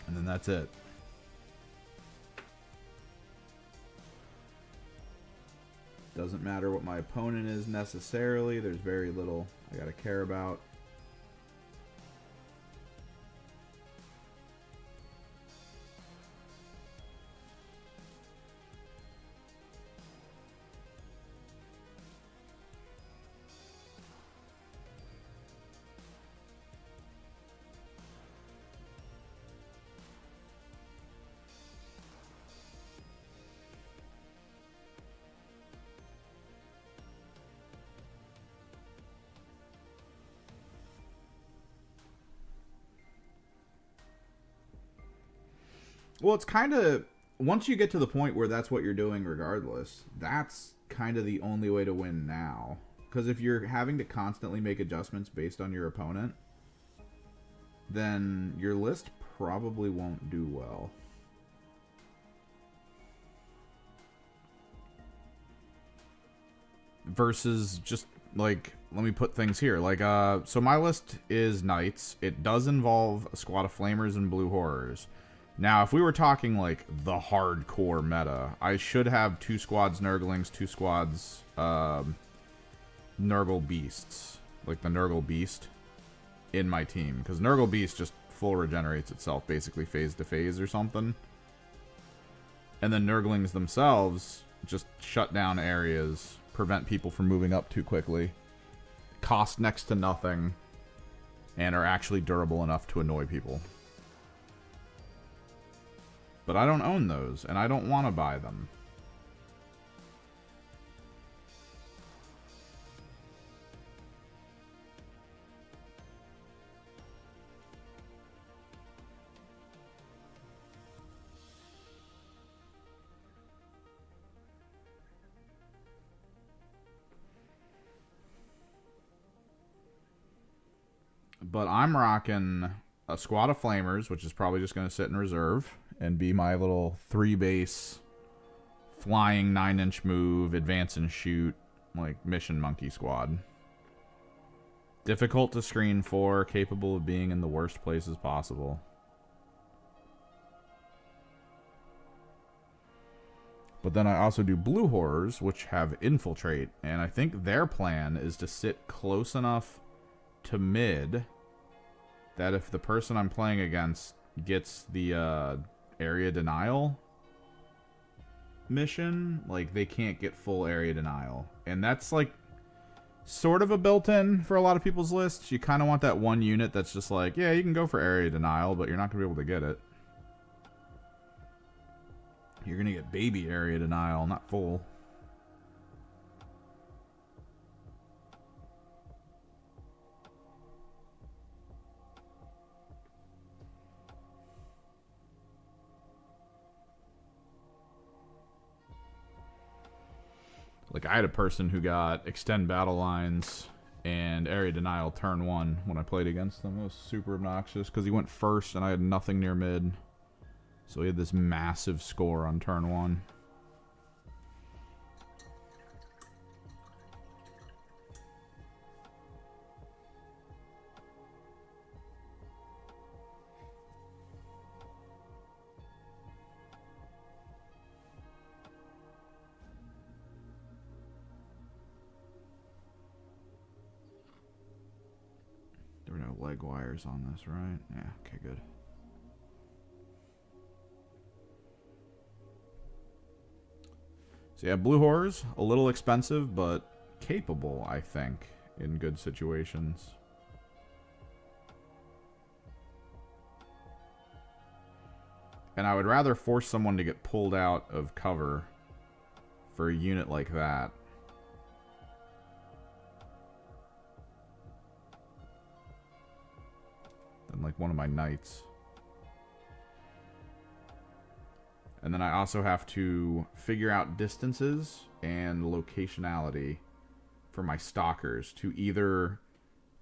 And then that's it. Doesn't matter what my opponent is necessarily. There's very little I gotta care about. Well, it's kind of once you get to the point where that's what you're doing regardless, that's kind of the only way to win now. Because if you're having to constantly make adjustments based on your opponent, then your list probably won't do well. Versus just, like, let me put things here. Like, so my list is Knights. It does involve a squad of Flamers and Blue Horrors. Now, if we were talking, like, the hardcore meta, I should have 2 squads Nurglings, 2 squads, Nurgle Beasts. Like, the Nurgle Beast in my team. Because Nurgle Beast just full regenerates itself, basically phase to phase or something. And then Nurglings themselves just shut down areas, prevent people from moving up too quickly, cost next to nothing, and are actually durable enough to annoy people. But I don't own those, and I don't want to buy them. But I'm rocking a squad of Flamers, which is probably just going to sit in reserve and be my little 3-base flying 9-inch move, advance and shoot, like, mission monkey squad. Difficult to screen for, capable of being in the worst places possible. But then I also do Blue Horrors, which have Infiltrate, and I think their plan is to sit close enough to mid that if the person I'm playing against gets the area denial mission, like, they can't get full area denial. And that's, like, sort of a built-in for a lot of people's lists. You kind of want that one unit that's just like, yeah, you can go for area denial, but you're not going to be able to get it. You're going to get baby area denial, not full. Like, I had a person who got extend battle lines and area denial turn 1 when I played against them. It was super obnoxious because he went first and I had nothing near mid. So he had this massive score on turn 1. There were no leg wires on this, right? Yeah, okay, good. So yeah, Blue Horrors, a little expensive, but capable, I think, in good situations. And I would rather force someone to get pulled out of cover for a unit like that than like one of my knights. And then I also have to figure out distances and locationality for my stalkers to either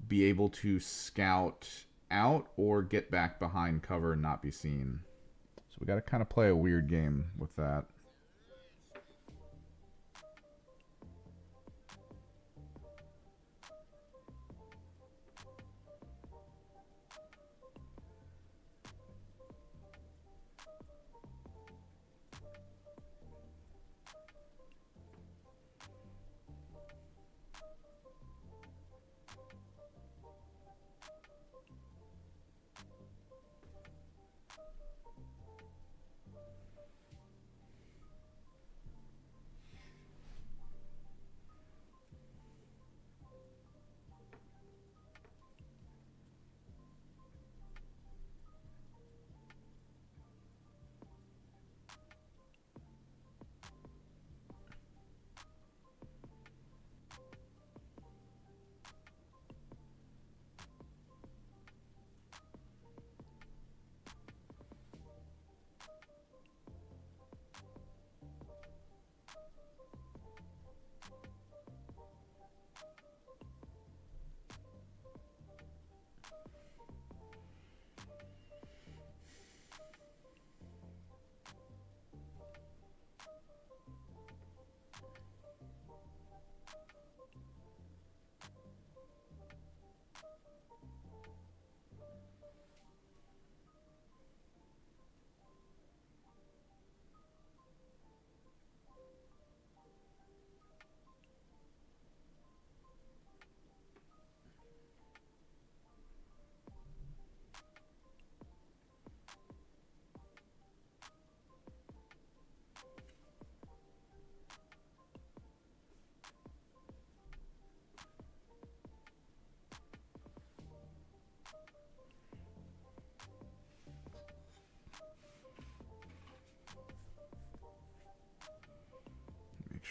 be able to scout out or get back behind cover and not be seen. So we got to kind of play a weird game with that.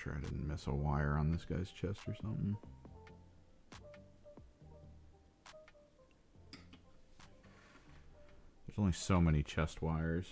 sure I didn't miss a wire on this guy's chest or something. There's only so many chest wires.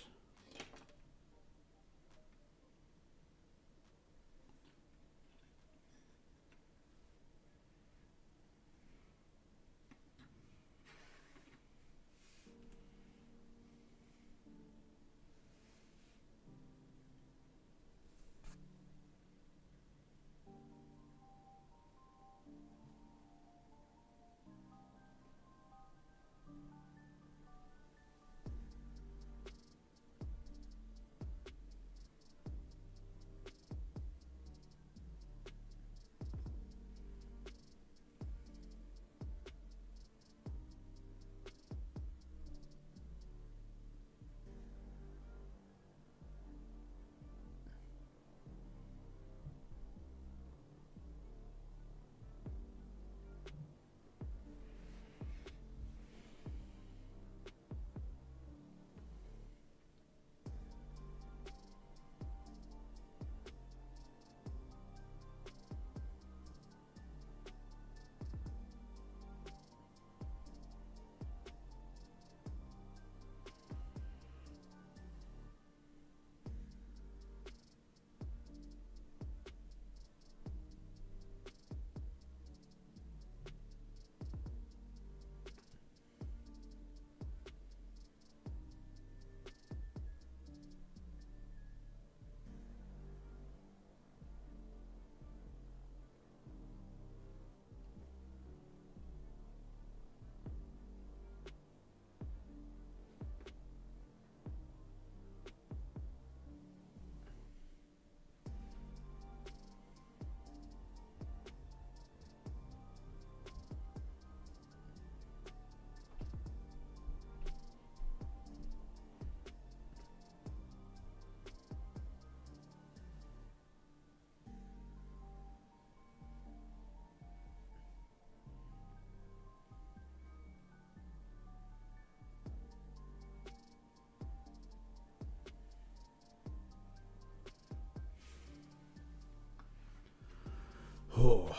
Oh.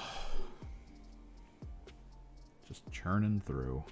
Just churning through.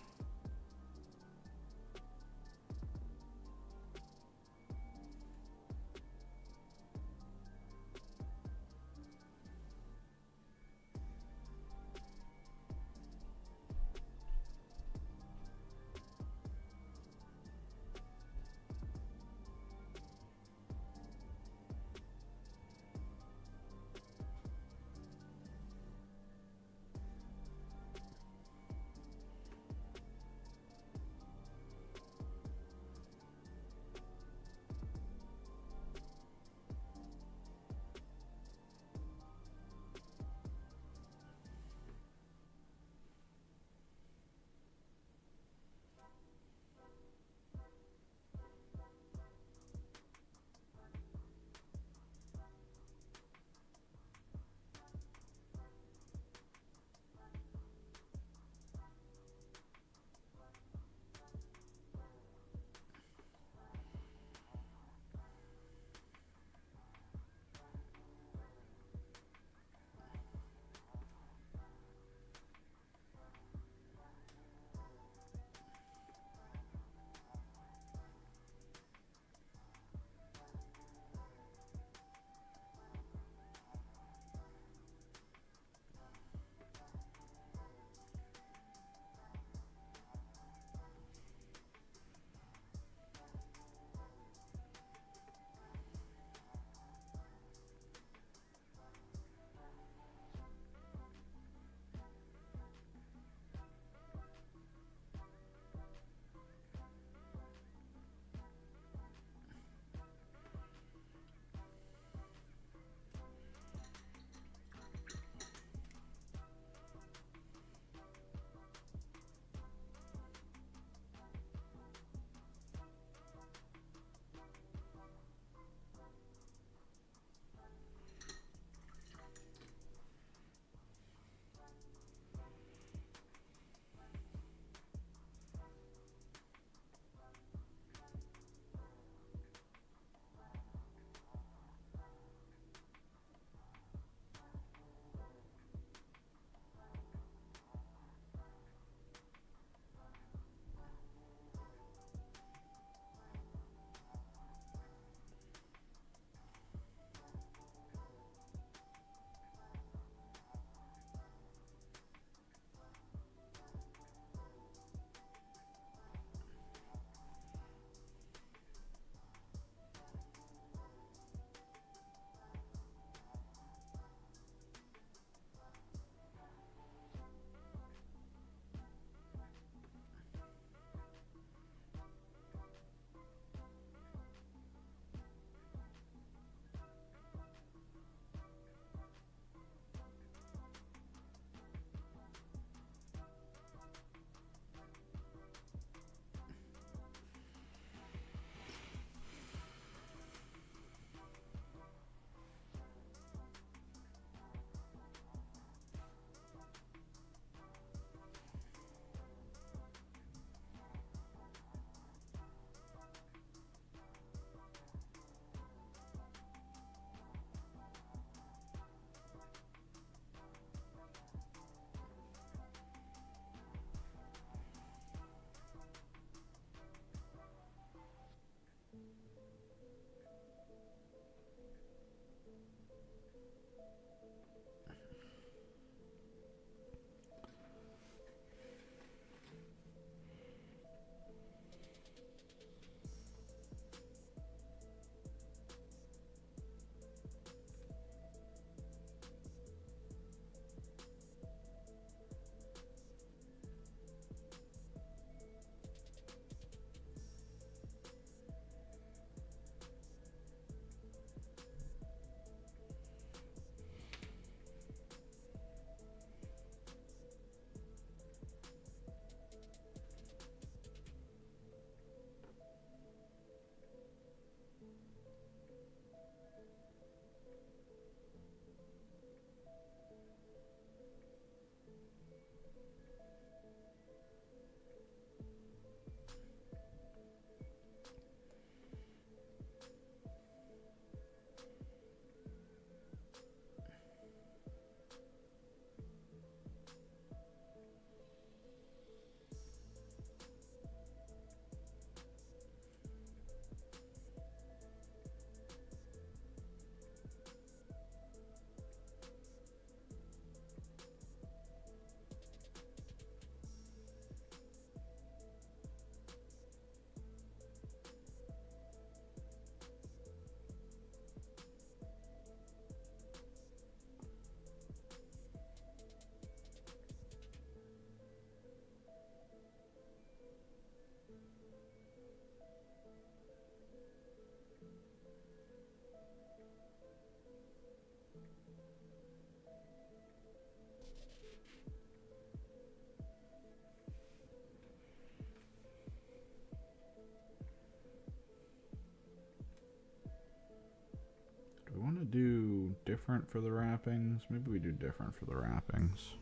Do we want to do different for the wrappings? Maybe we do different for the wrappings.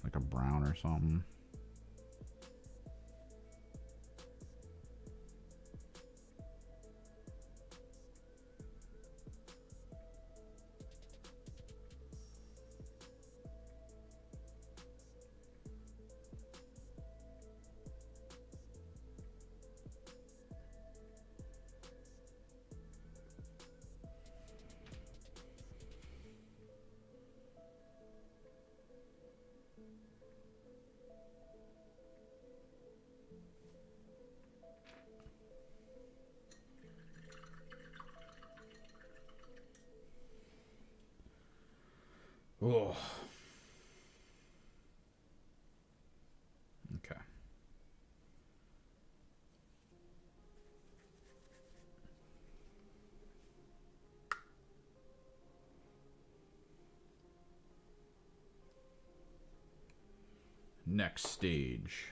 Like a brown or something. Oh. Okay. Next stage.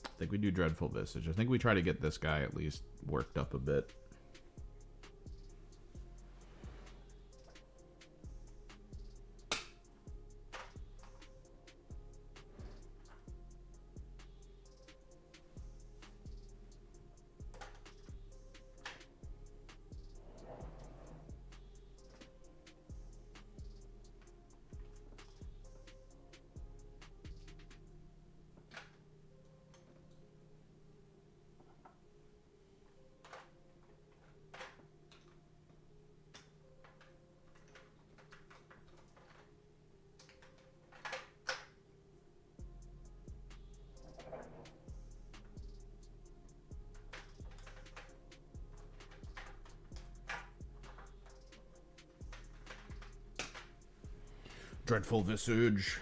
I think we do Dreadful Visage. I think we try to get this guy at least worked up a bit. Dreadful Visage.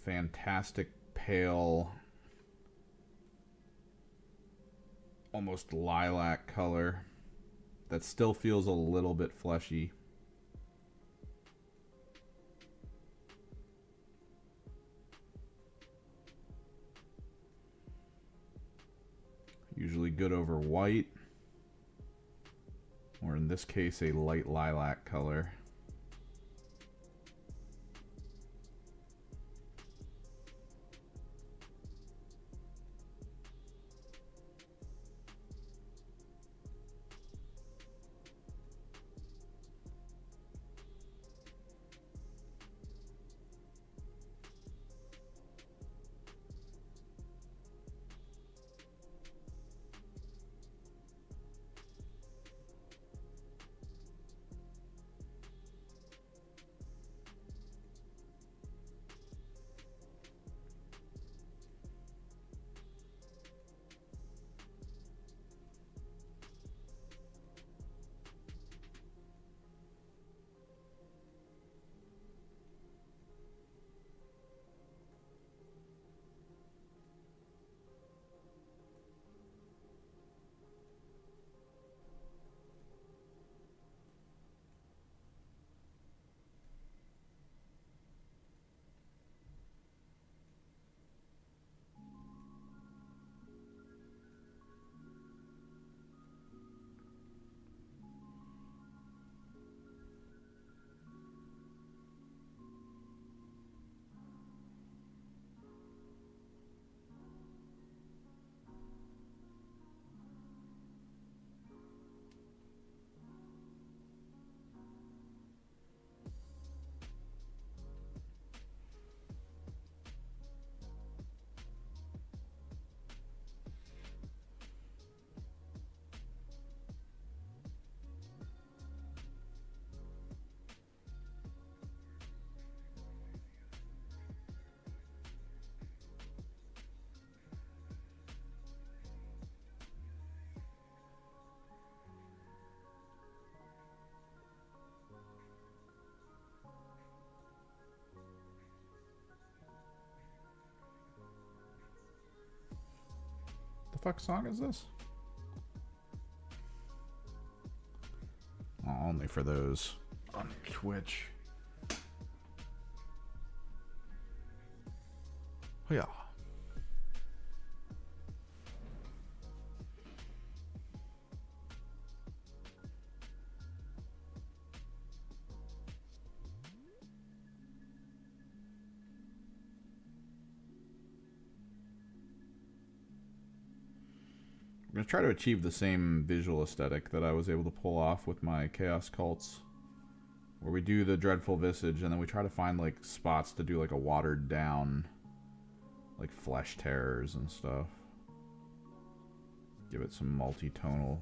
Fantastic pale, almost lilac color that still feels a little bit fleshy. Usually good over white, or in this case a light lilac color. fuck song is this? Oh, only for those on Twitch. Oh, yeah. I'm going to try to achieve the same visual aesthetic that I was able to pull off with my Chaos Cults, where we do the Dreadful Visage and then we try to find like spots to do like a watered down like flesh terrors and stuff. Give it some multi-tonal.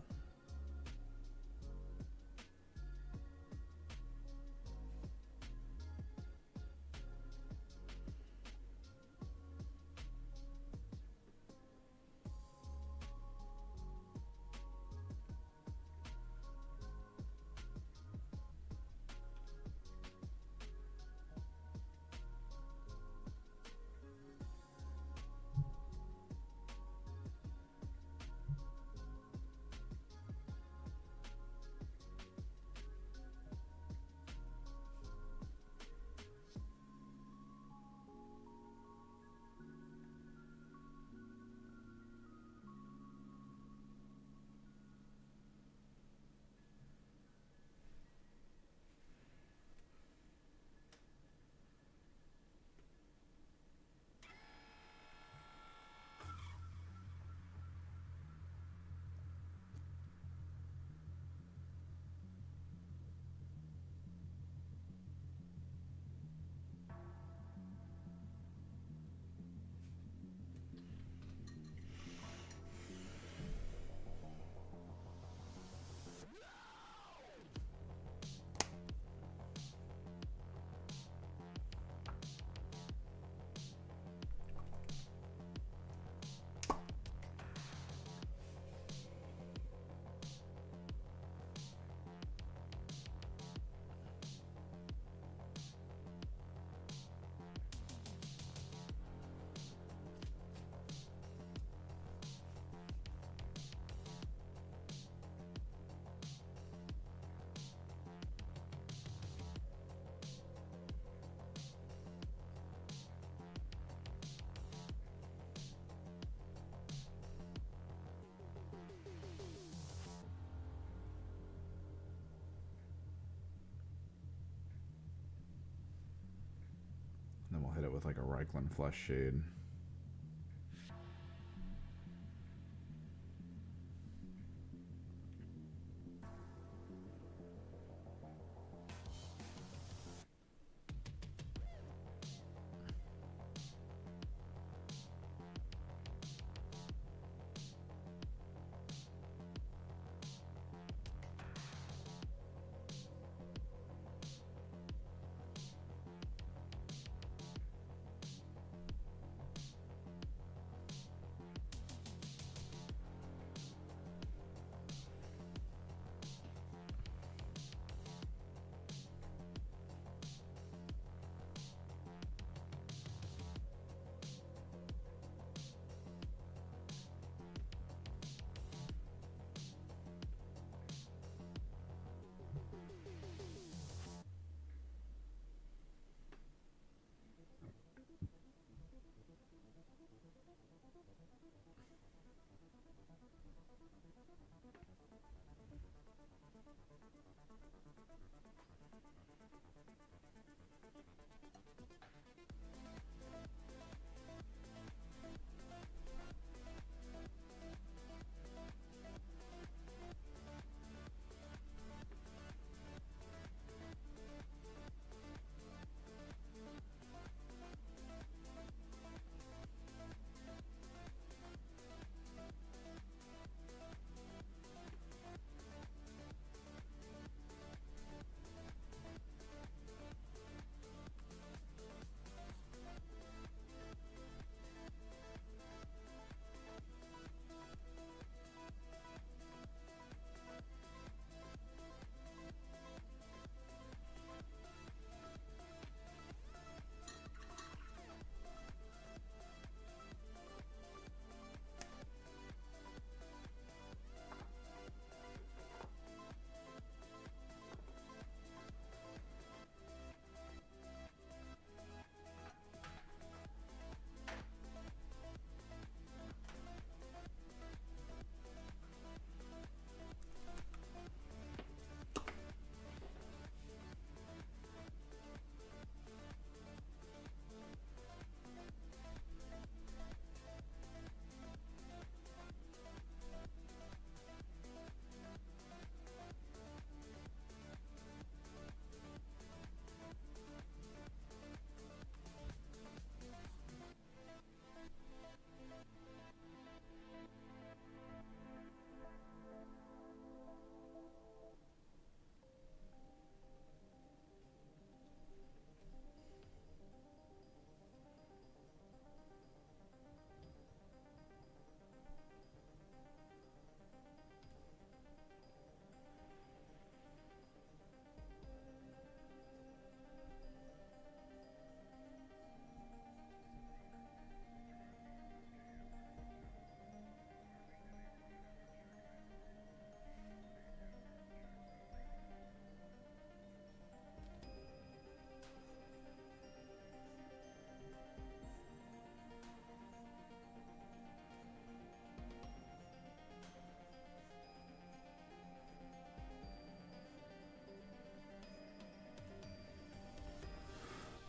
Then we'll hit it with like a Reichland Flesh Shade.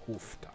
Kufta.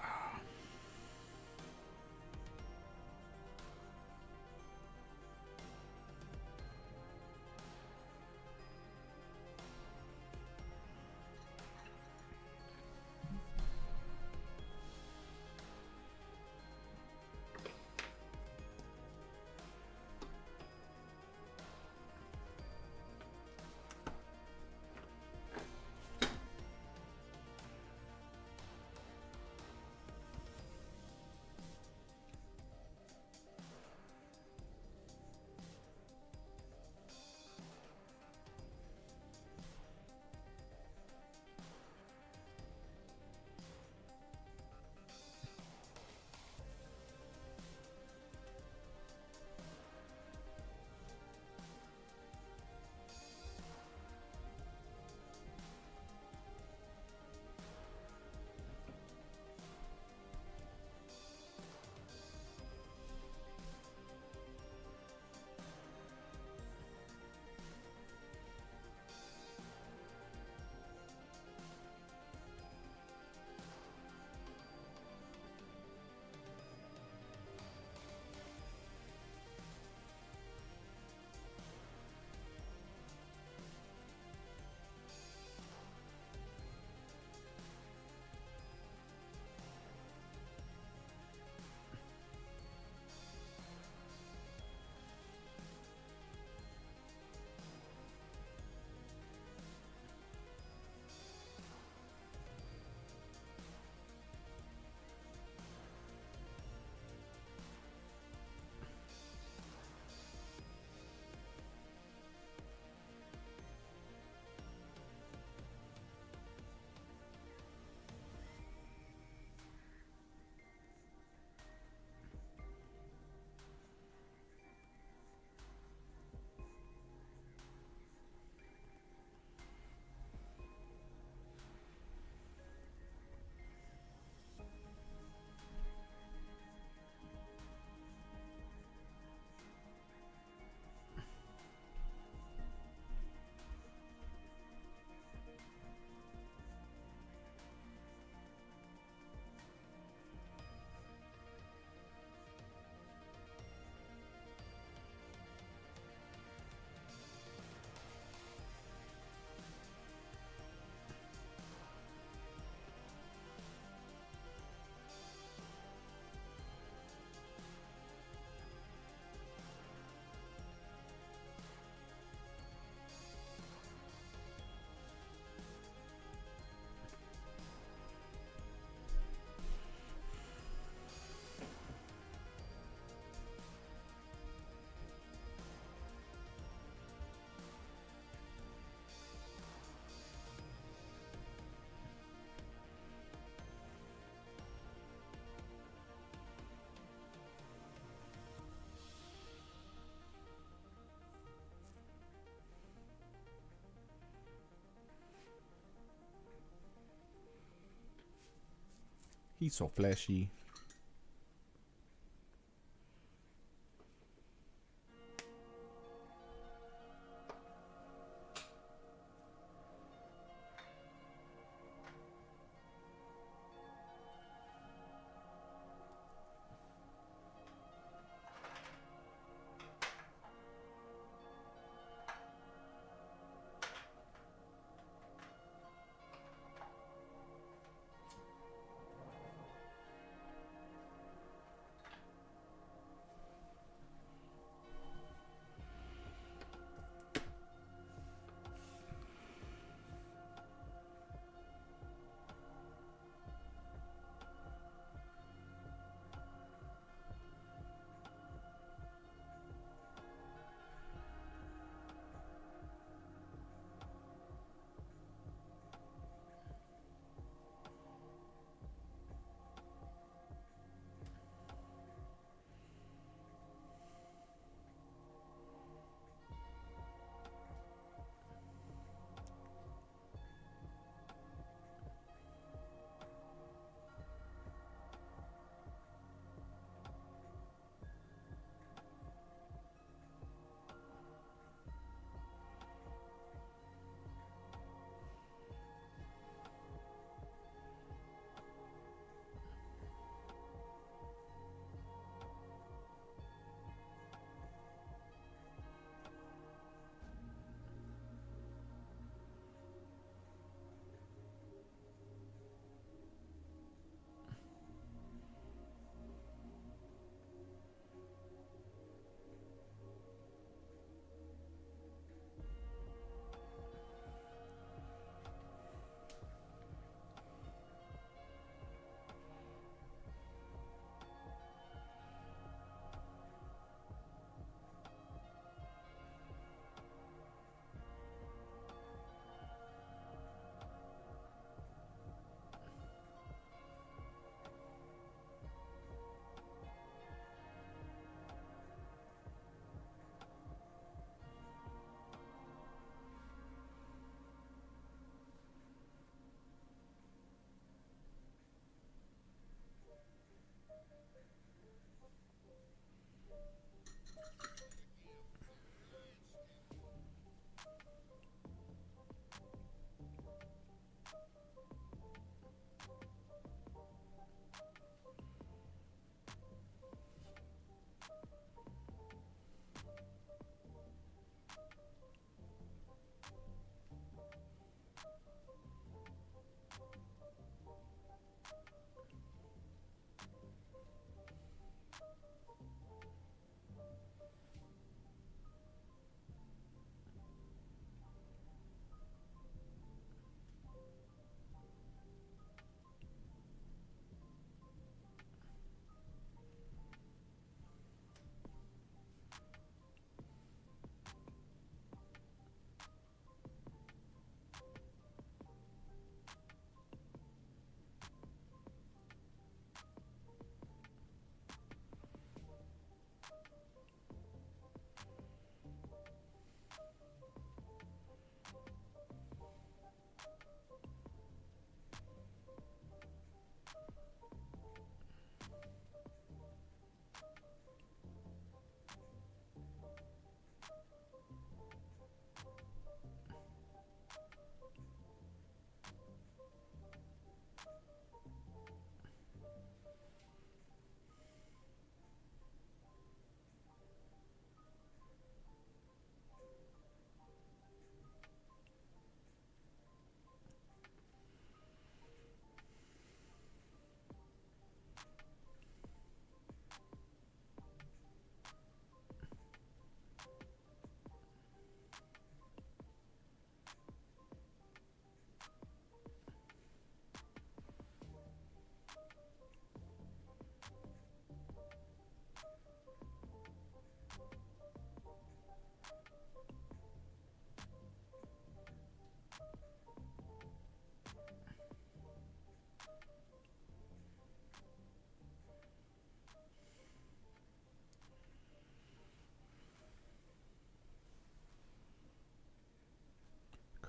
He's so fleshy.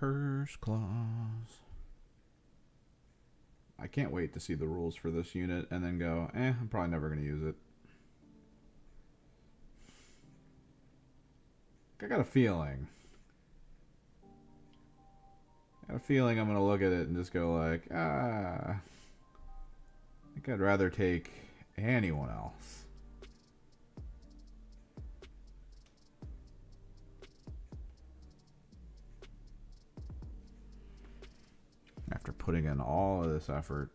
Curse clause. I can't wait to see the rules for this unit and then go, I'm probably never going to use it. I got a feeling. I'm going to look at it and just go like, I think I'd rather take anyone else. After putting in all of this effort.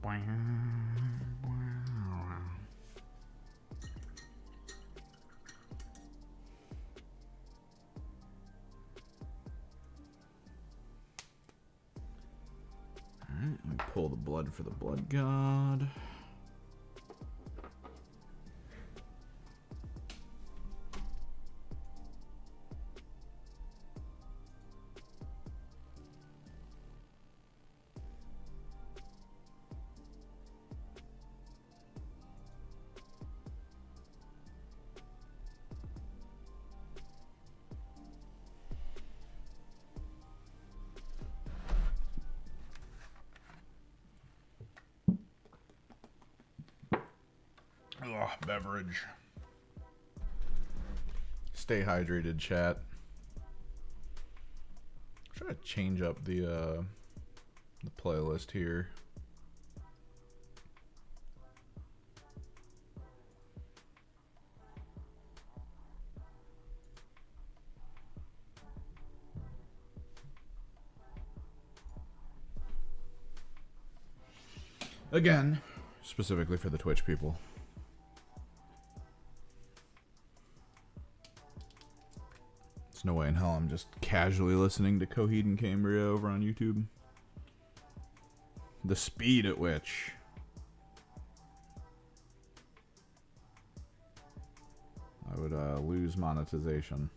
Alright, we pull the blood for the blood god. Beverage. Stay hydrated, chat. Try to change up the playlist here. Again, specifically for the Twitch people. No way in hell I'm just casually listening to Coheed and Cambria over on YouTube. The speed at which I would lose monetization.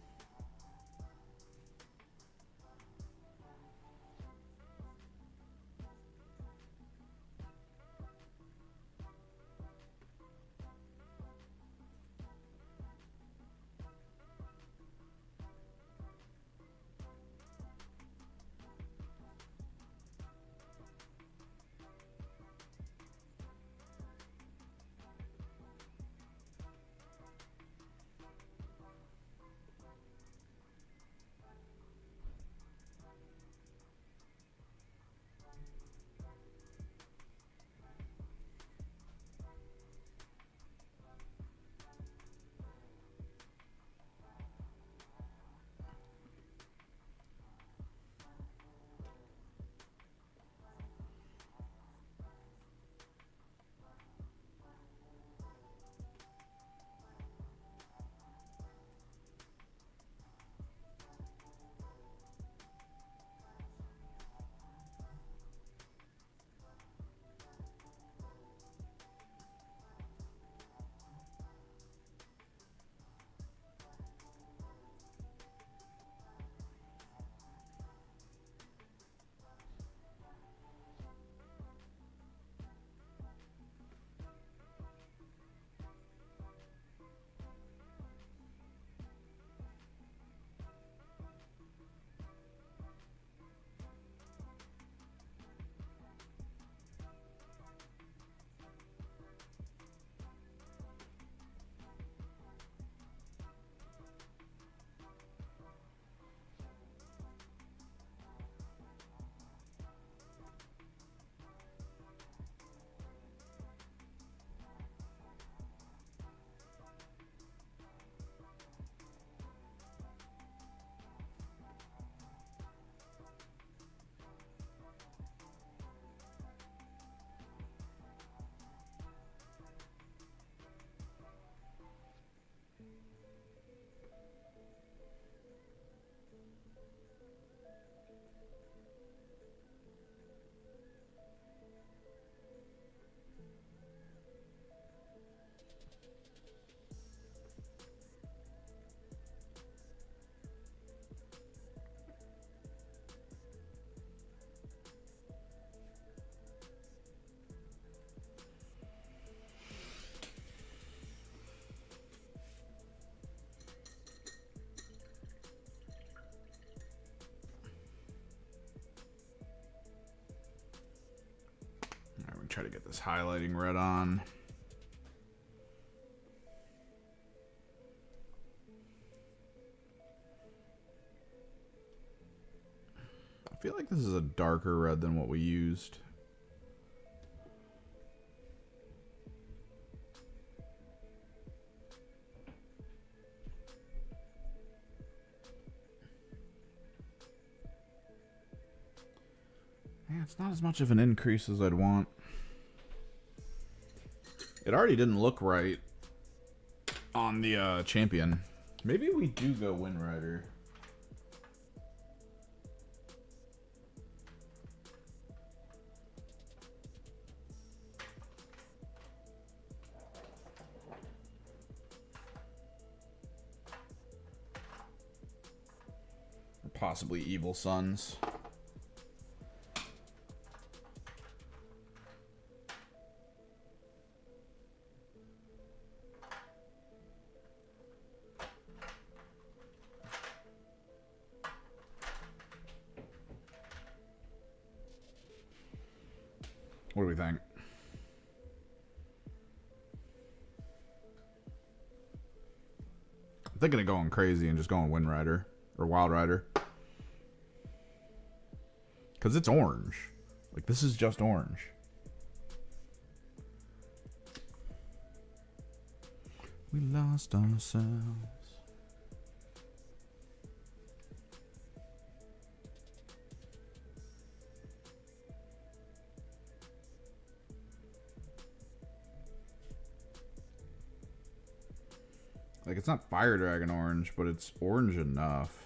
try to get this highlighting red on. I feel like this is a darker red than what we used. Yeah, it's not as much of an increase as I'd want. It already didn't look right on the champion. Maybe we do go Wind Rider. Or possibly Evil Sons. What do we think? I'm thinking of going crazy and just going Wind Rider or Wild Rider. Because it's orange. Like, this is just orange. We lost ourselves. Like, it's not Fire Dragon orange, but it's orange enough.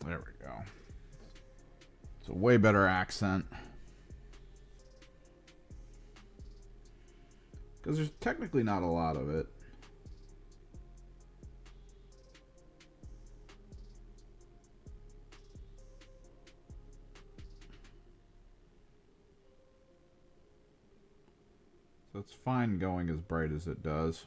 There we go. It's a way better accent. Because there's technically not a lot of it. So it's fine going as bright as it does.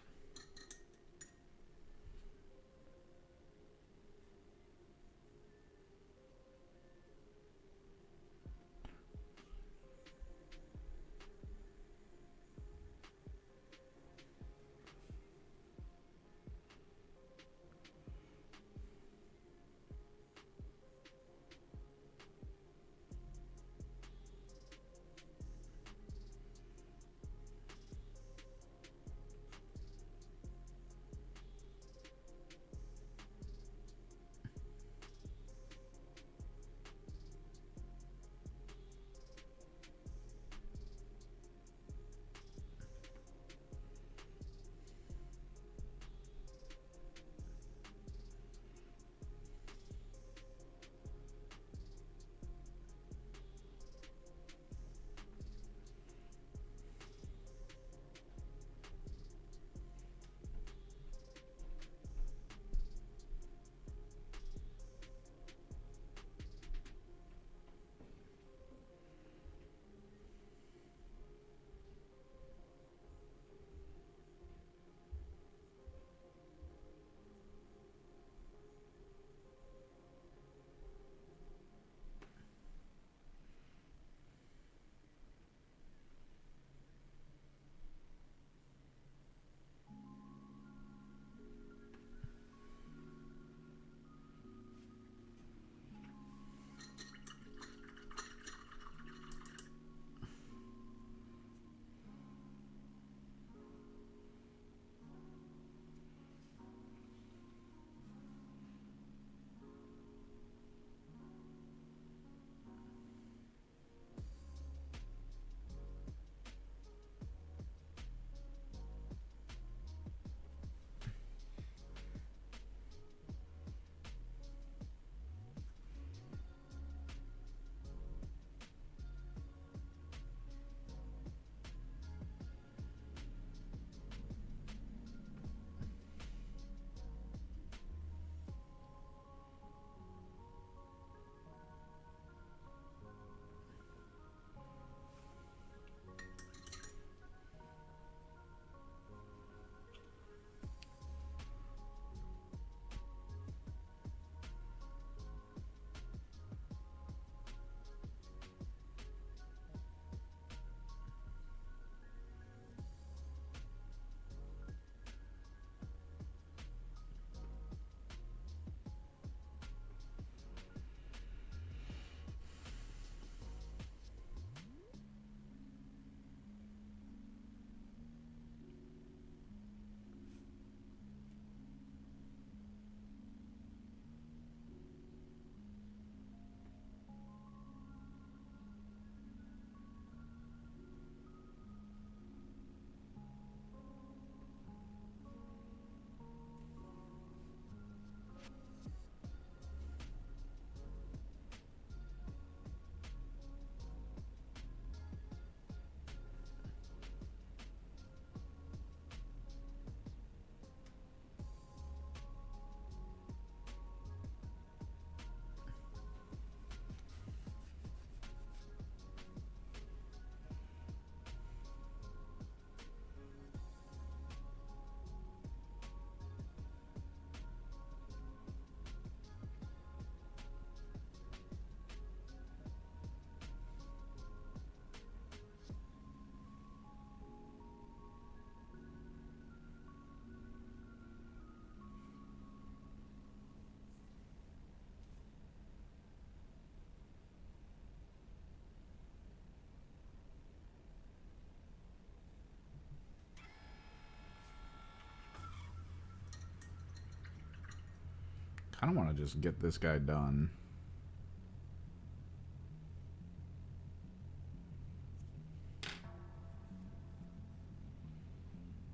kind of want to just get this guy done.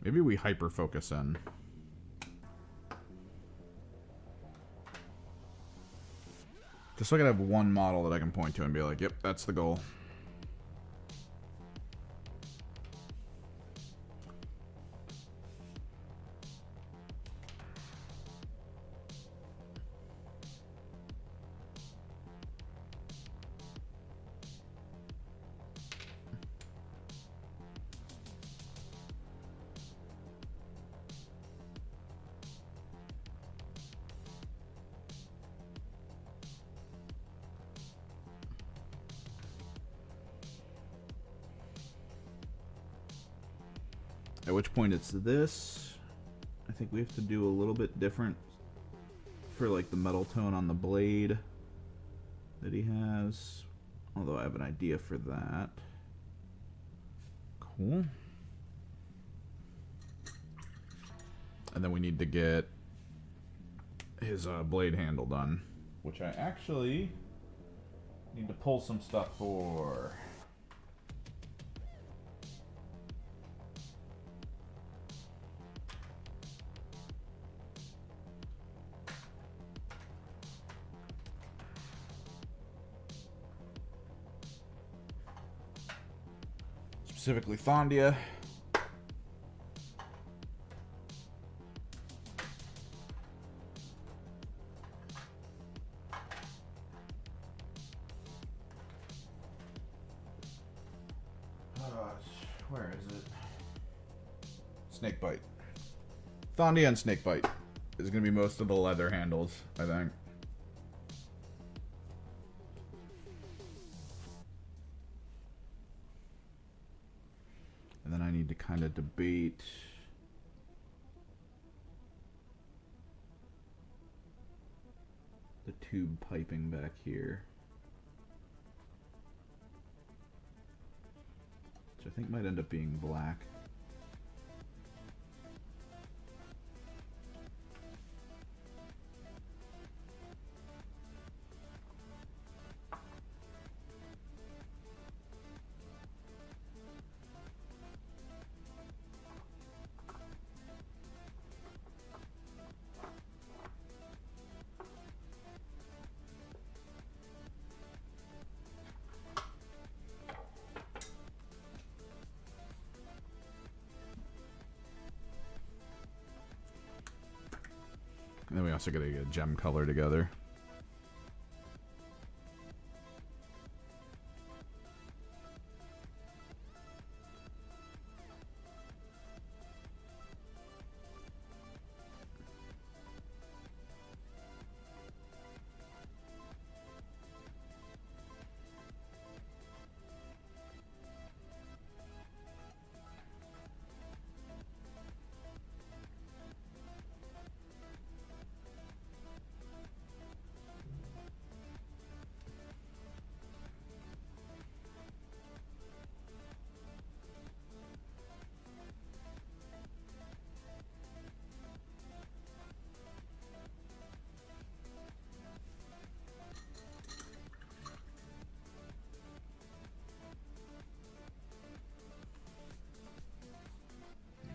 Maybe we hyper focus in. Just so I can have one model that I can point to and be like, yep, that's the goal. At which point it's this. I think we have to do a little bit different for like the metal tone on the blade that he has. Although I have an idea for that. Cool. And then we need to get his blade handle done, which I actually need to pull some stuff for. Specifically Thondia. Where is it? Snakebite. Thondia and Snakebite is going to be most of the leather handles, I think. And then I need to kind of debate the tube piping back here, which I think might end up being black. And then we also got to get a gem color together.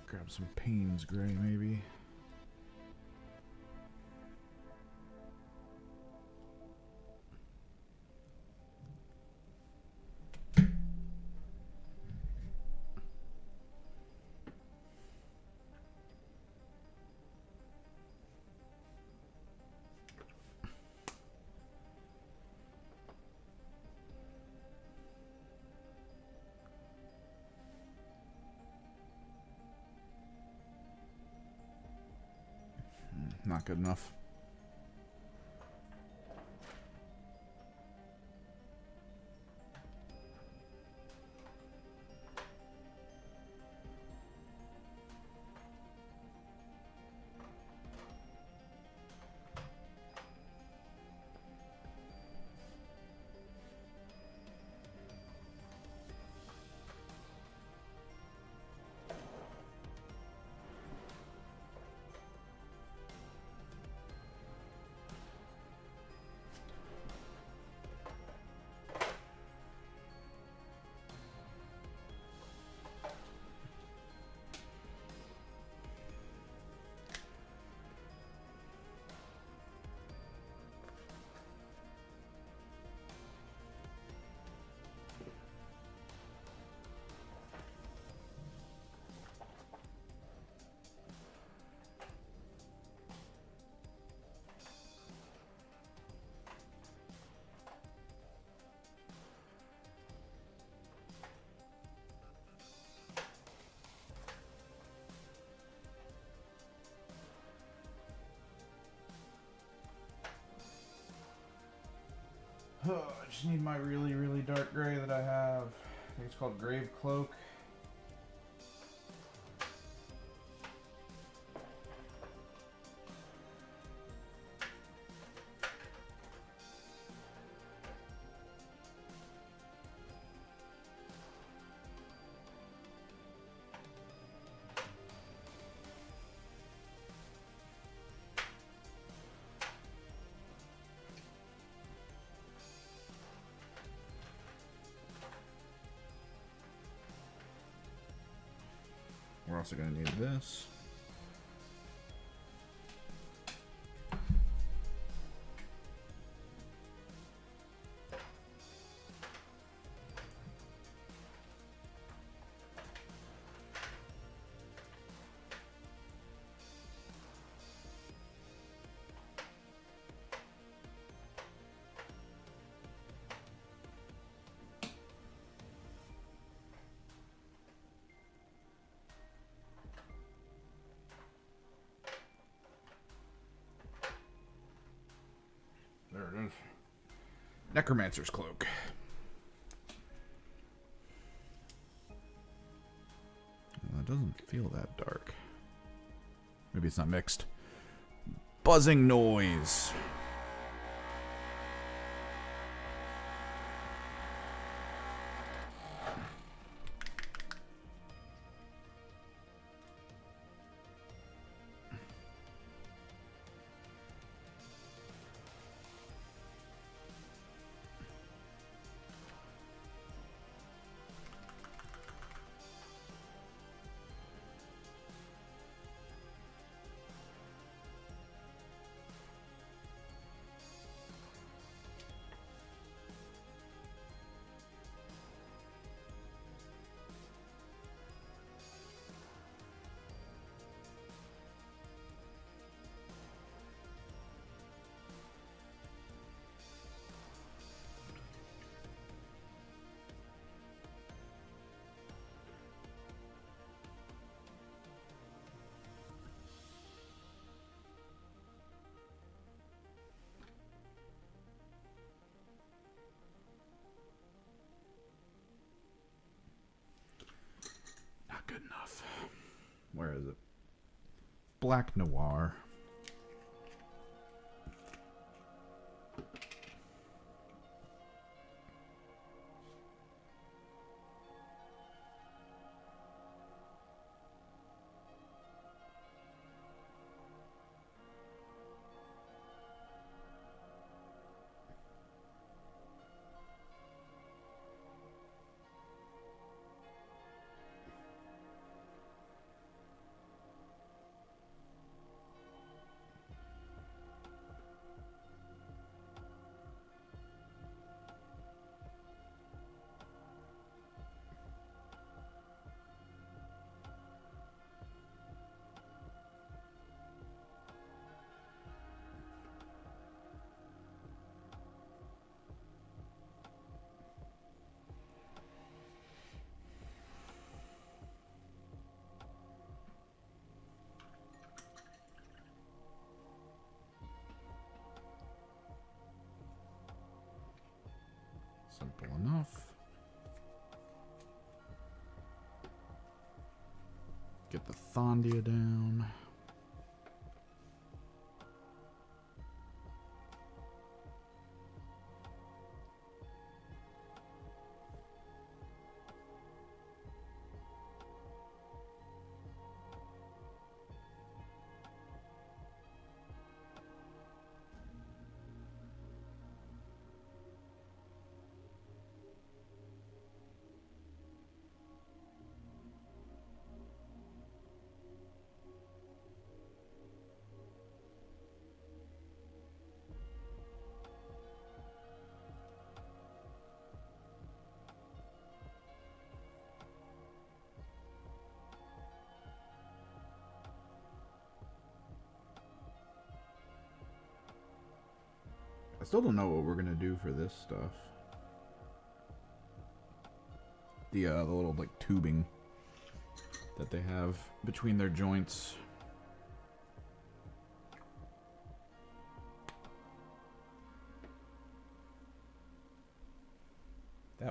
Grab some Payne's Gray, maybe. Not good enough. just need my really, really dark gray that I have. I think it's called Grave Cloak. We're also going to need this. There it is. Necromancer's Cloak. Well, that doesn't feel that dark. Maybe it's not mixed. Buzzing noise. Good enough. Where is it? Black Noir. Simple enough. Get the Thondia down. I still don't know what we're gonna do for this stuff. The little like tubing that they have between their joints.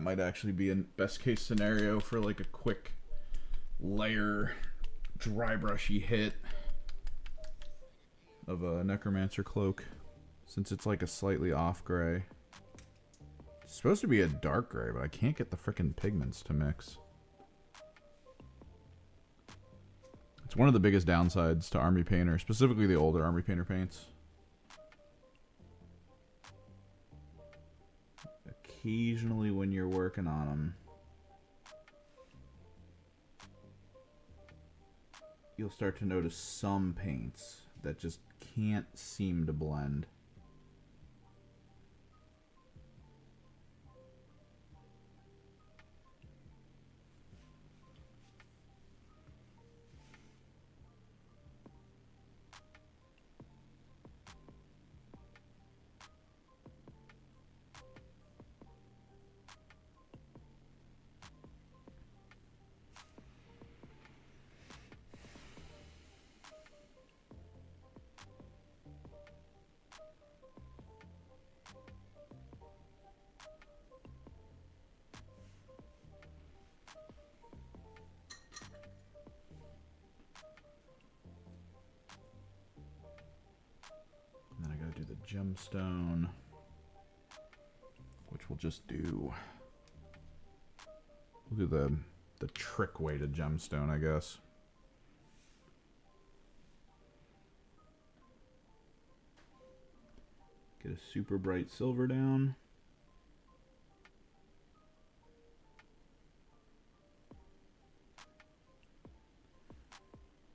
That might actually be a best case scenario for like a quick layer dry brushy hit of a Necromancer Cloak, since it's like a slightly off gray. It's supposed to be a dark gray, but I can't get the frickin' pigments to mix. It's one of the biggest downsides to Army Painter, specifically the older Army Painter paints. Occasionally when you're working on them, you'll start to notice some paints that just can't seem to blend. Gemstone, which we'll just do. We'll do the trick way to gemstone, I guess. Get a super bright silver down.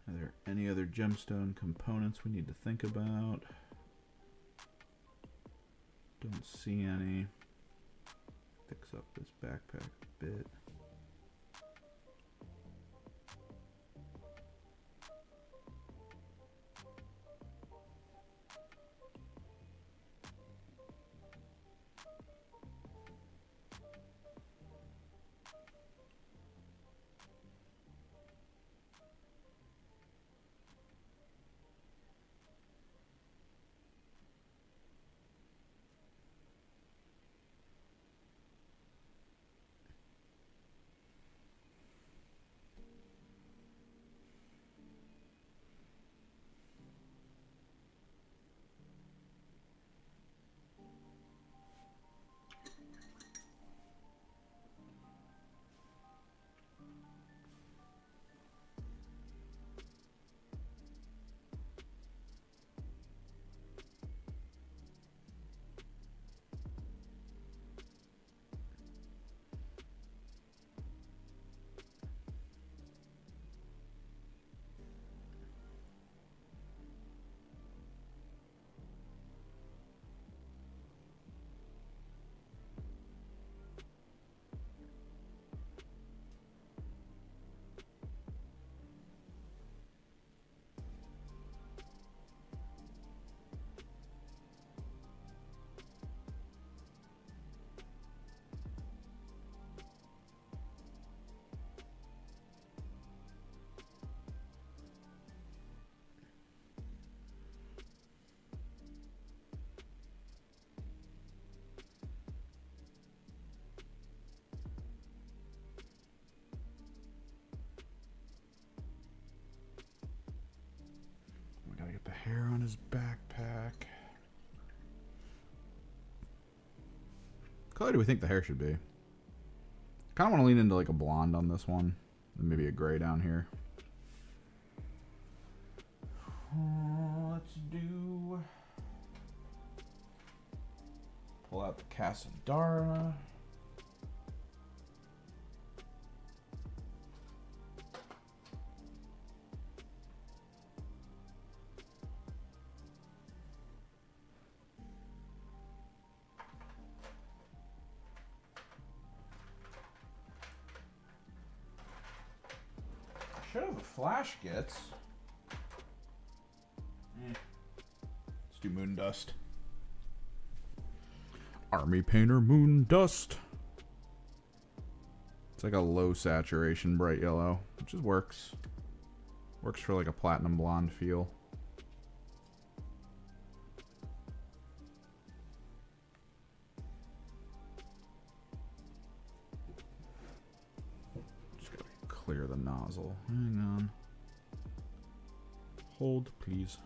Are there any other gemstone components we need to think about? Don't see any. Fix up this backpack a bit. The hair on his backpack. What color do we think the hair should be? Kind of want to lean into like a blonde on this one, and maybe a gray down here. Let's do. Pull out the Casadara. The Flash gets. Let's do Moon Dust. Army Painter Moon Dust. It's like a low saturation bright yellow, which just works. Works for like a platinum blonde feel. clear the nozzle. Hang on. Hold, please.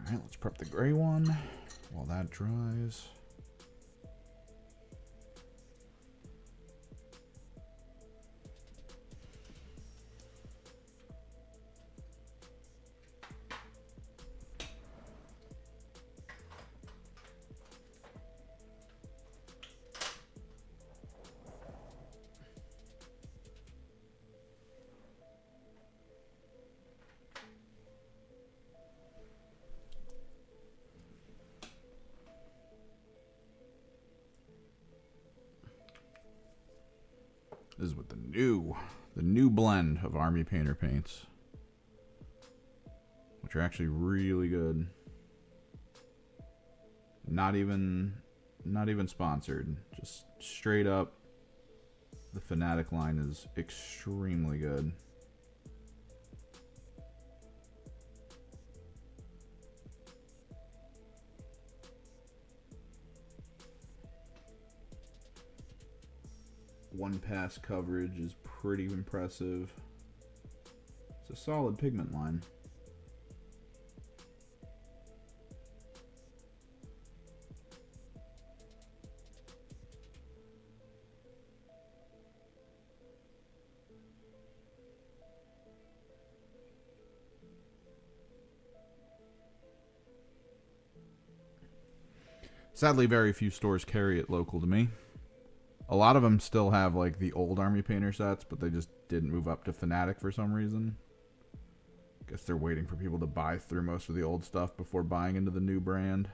All right, let's prep the gray one while that dries. This is with the new blend of Army Painter paints, which are actually really good. Not even sponsored, just straight up. The Fanatic line is extremely good. one pass coverage is pretty impressive. It's a solid pigment line. Sadly, very few stores carry it local to me. A lot of them still have like the old Army Painter sets, but they just didn't move up to Fanatic for some reason. Guess they're waiting for people to buy through most of the old stuff before buying into the new brand.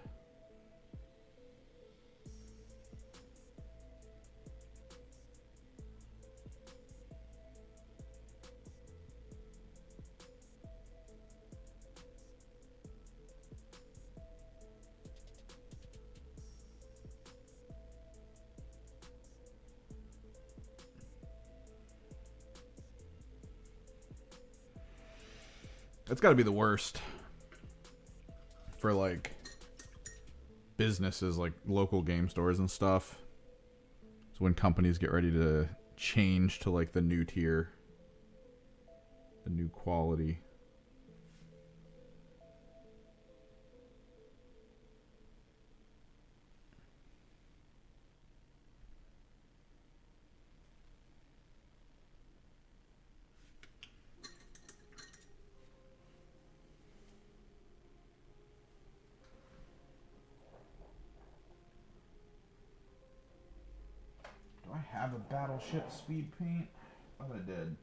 It's got to be the worst for like businesses like local game stores and stuff. So when companies get ready to change to like the new tier, the new quality. Do I have a Battleship speed paint? I thought I did.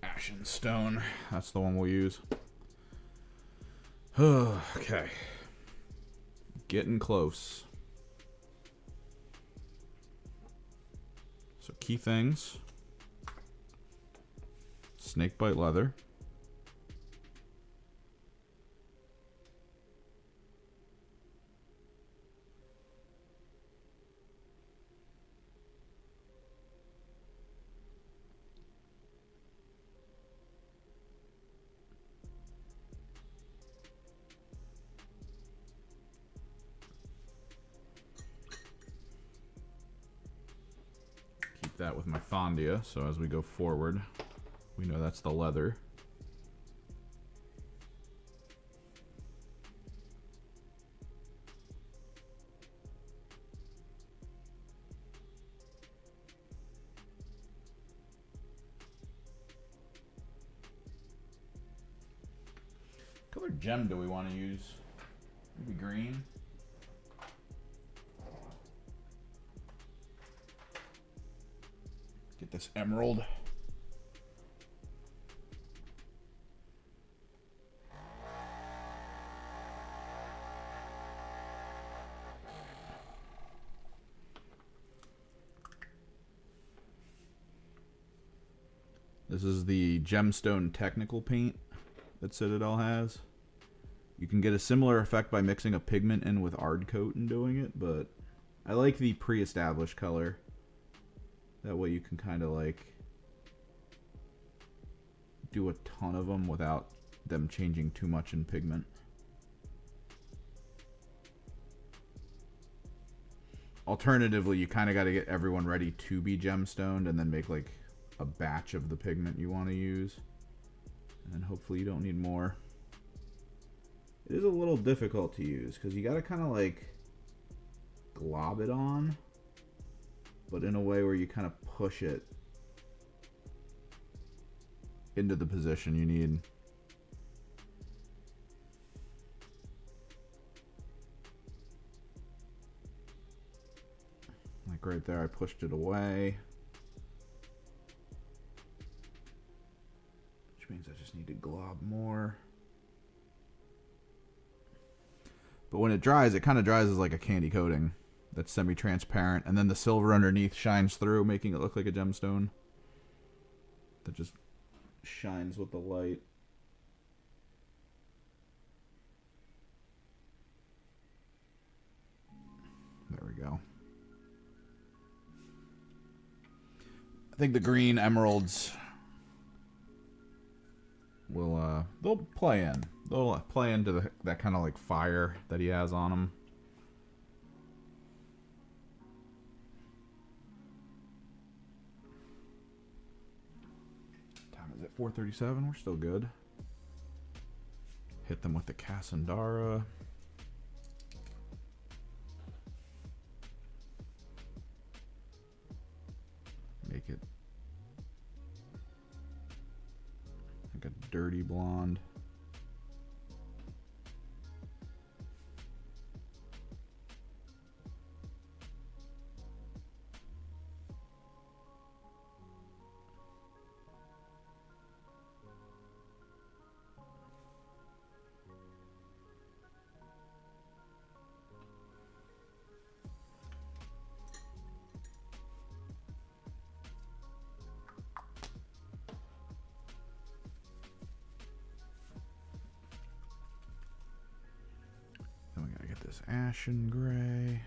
Ashen Stone. That's the one we'll use. Okay. Getting close. So key things. Snakebite leather. Keep that with my Fondia, so as we go forward, we know that's the leather. What color gem do we want to use? Maybe green. Get this emerald. This is the gemstone technical paint that Citadel has. You can get a similar effect by mixing a pigment in with Ardcoat and doing it, but I like the pre-established color. That way you can kind of like do a ton of them without them changing too much in pigment. Alternatively, you kind of got to get everyone ready to be gemstoned and then make like a batch of the pigment you want to use. And then hopefully you don't need more. It is a little difficult to use because you got to kind of like glob it on, but in a way where you kind of push it into the position you need. Like right there, I pushed it away. Which means I just need to glob more. But when it dries, it kind of dries as like a candy coating that's semi-transparent, and then the silver underneath shines through, making it look like a gemstone that just shines with the light. There we go. I think the green emeralds they'll play in. They'll play into that kind of like fire that he has on him. Time is at 4:37. We're still good. Hit them with the Cassandara. Make it like a dirty blonde. Ashen gray.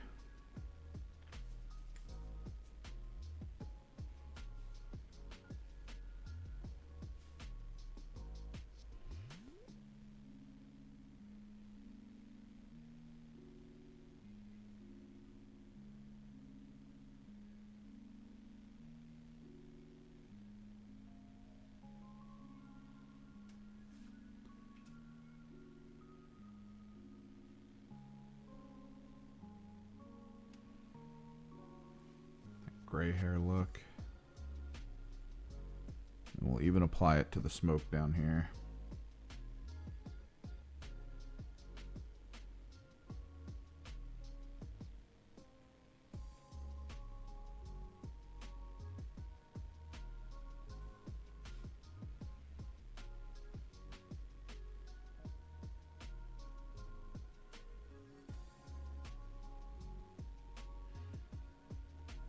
Gray hair look. And we'll even apply it to the smoke down here.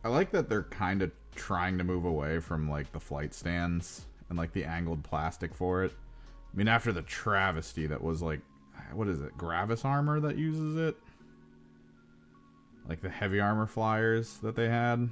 I like that they're kind of trying to move away from like the flight stands and like the angled plastic for it. I mean, after the travesty that was like, what is it, Gravis armor that uses it? Like the heavy armor flyers that they had.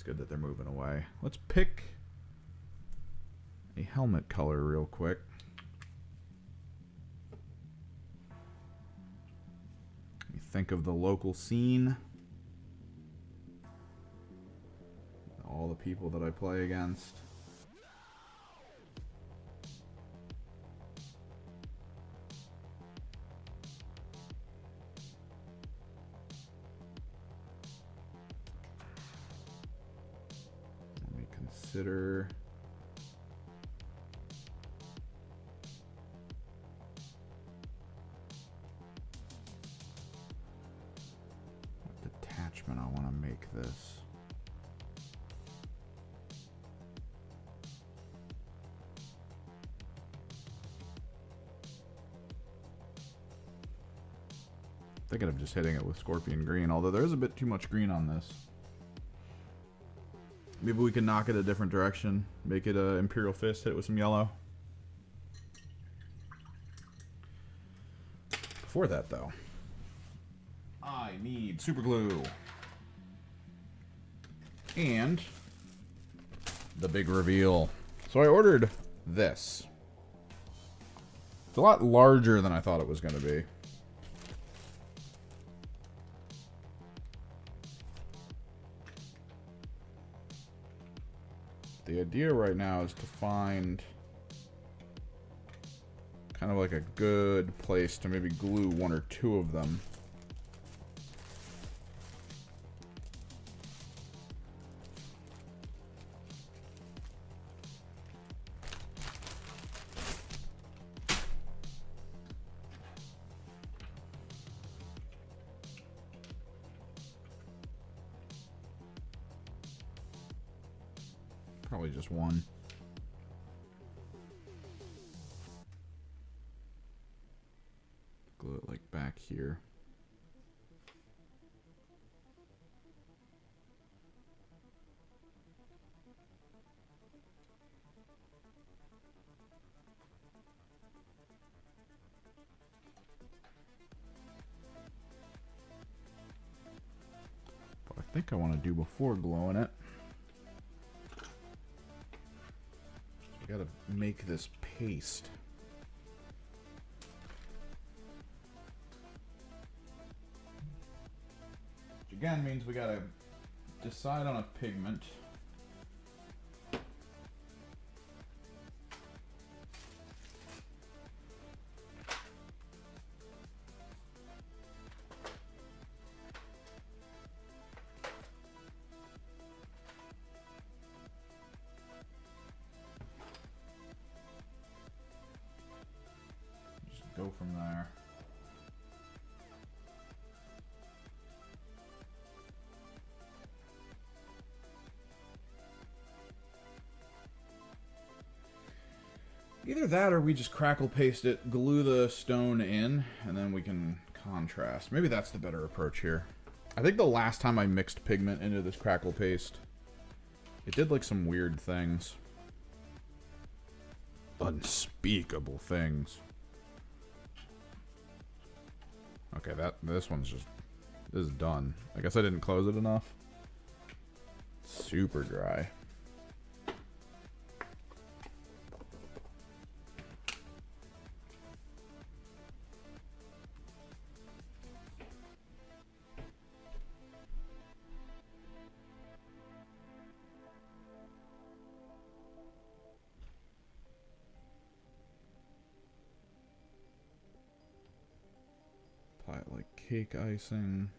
Good that they're moving away. Let's pick a helmet color real quick. You think of the local scene. All the people that I play against. Consider what detachment I want to make this. Thinking of just hitting it with Scorpion Green, although there is a bit too much green on this. Maybe we can knock it a different direction. Make it a Imperial Fist, hit it with some yellow. Before that, though, I need super glue. And the big reveal. So I ordered this. It's a lot larger than I thought it was going to be. The idea right now is to find kind of like a good place to maybe glue one or two of them. Probably just one. Glue it like back here. think I want to do before glowing it. I gotta make this paste. Which again means we gotta decide on a pigment. Go from there. Either that or we just crackle paste it, glue the stone in, and then we can contrast. Maybe that's the better approach here. I think the last time I mixed pigment into this crackle paste, it did like some weird things. Unspeakable things. Okay, this one's just, this is done. I guess I didn't close it enough. Super dry. Apply it like cake icing.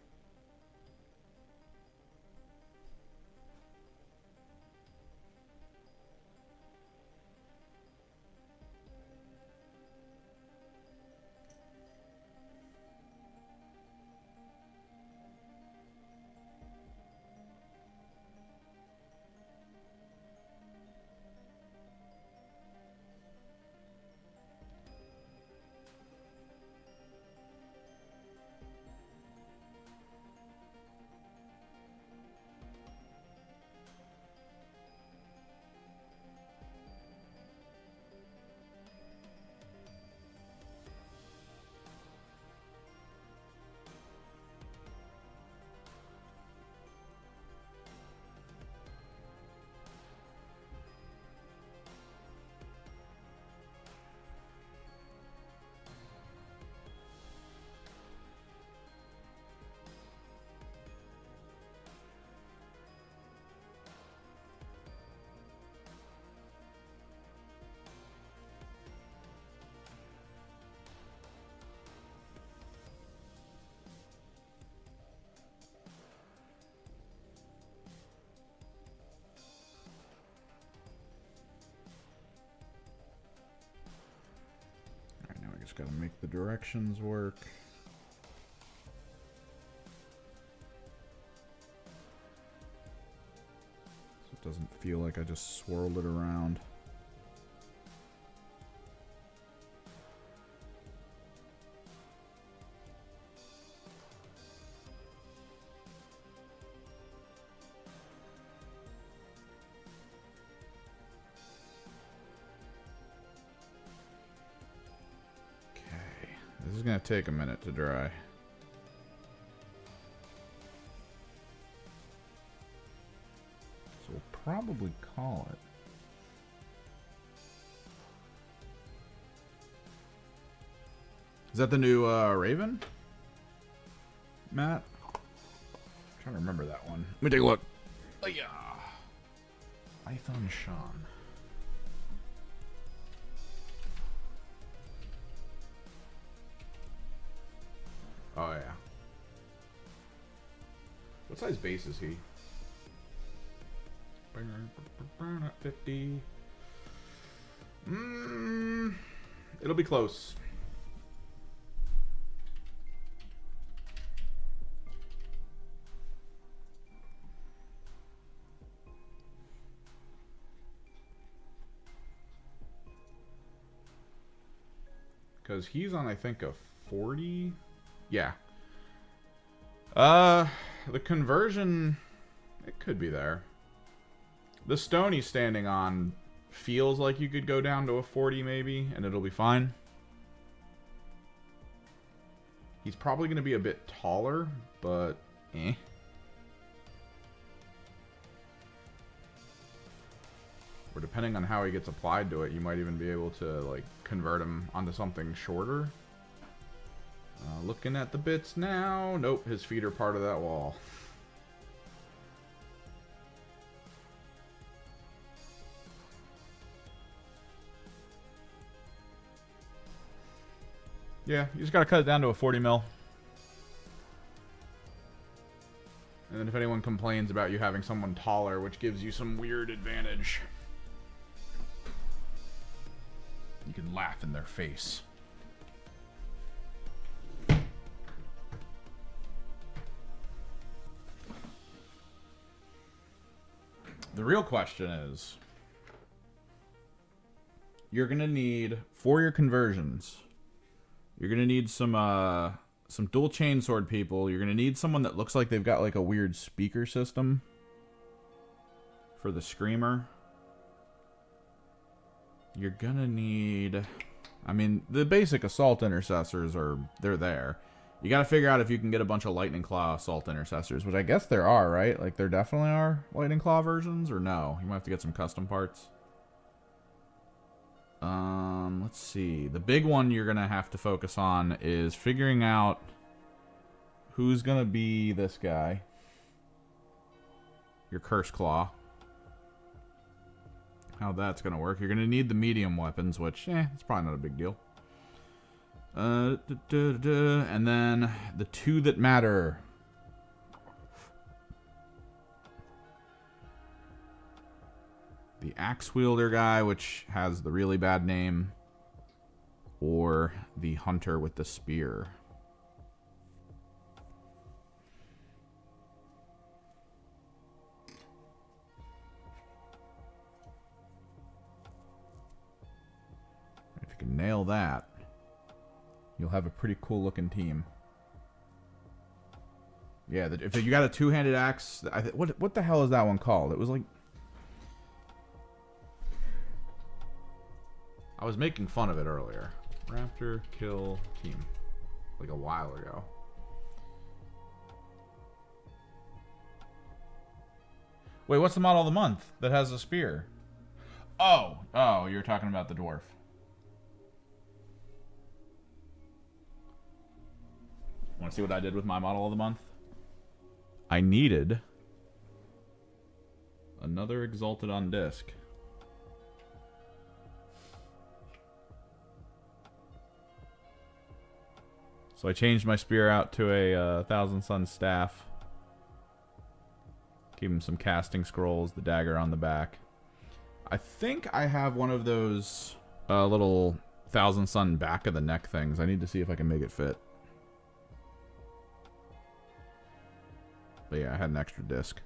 Just gotta make the directions work. So it doesn't feel like I just swirled it around. This is going to take a minute to dry. So we'll probably call it. Is that the new Raven? Matt? I'm trying to remember that one. Let me take a look. Oh, yeah. Python Sean. Oh, yeah. What size base is he? 50. It'll be close. Because he's on, I think, a 40... Yeah. The conversion, it could be there. The stone he's standing on feels like you could go down to a 40 maybe, and it'll be fine. He's probably going to be a bit taller, but eh. Or depending on how he gets applied to it, you might even be able to, like, convert him onto something shorter. Looking at the bits now. Nope, his feet are part of that wall. Yeah, you just gotta cut it down to a 40 mil. And then if anyone complains about you having someone taller, which gives you some weird advantage, you can laugh in their face. The real question is, you're gonna need, for your conversions, you're gonna need some dual chainsword people. You're gonna need someone that looks like they've got like a weird speaker system for the screamer. You're gonna need, I mean, the basic assault intercessors they're there. You gotta figure out if you can get a bunch of lightning claw assault intercessors, which I guess there are, right? Like there definitely are lightning claw versions, or no? You might have to get some custom parts. Let's see. The big one you're gonna have to focus on is figuring out who's gonna be this guy. Your Curse Claw. How that's gonna work. You're gonna need the medium weapons, which, it's probably not a big deal. And then the two that matter. The axe wielder guy, which has the really bad name, or the hunter with the spear. If you can nail that, you'll have a pretty cool looking team. Yeah, if you got a two-handed axe, what the hell is that one called? It was like, I was making fun of it earlier. Raptor kill team. Like a while ago. Wait, what's the model of the month that has a spear? Oh, you're talking about the dwarf. Want to see what I did with my model of the month? I needed another Exalted on disc. So I changed my spear out to a Thousand Sun staff. Gave him some casting scrolls, the dagger on the back. I think I have one of those little Thousand Sun back of the neck things. I need to see if I can make it fit. But yeah, I had an extra disc.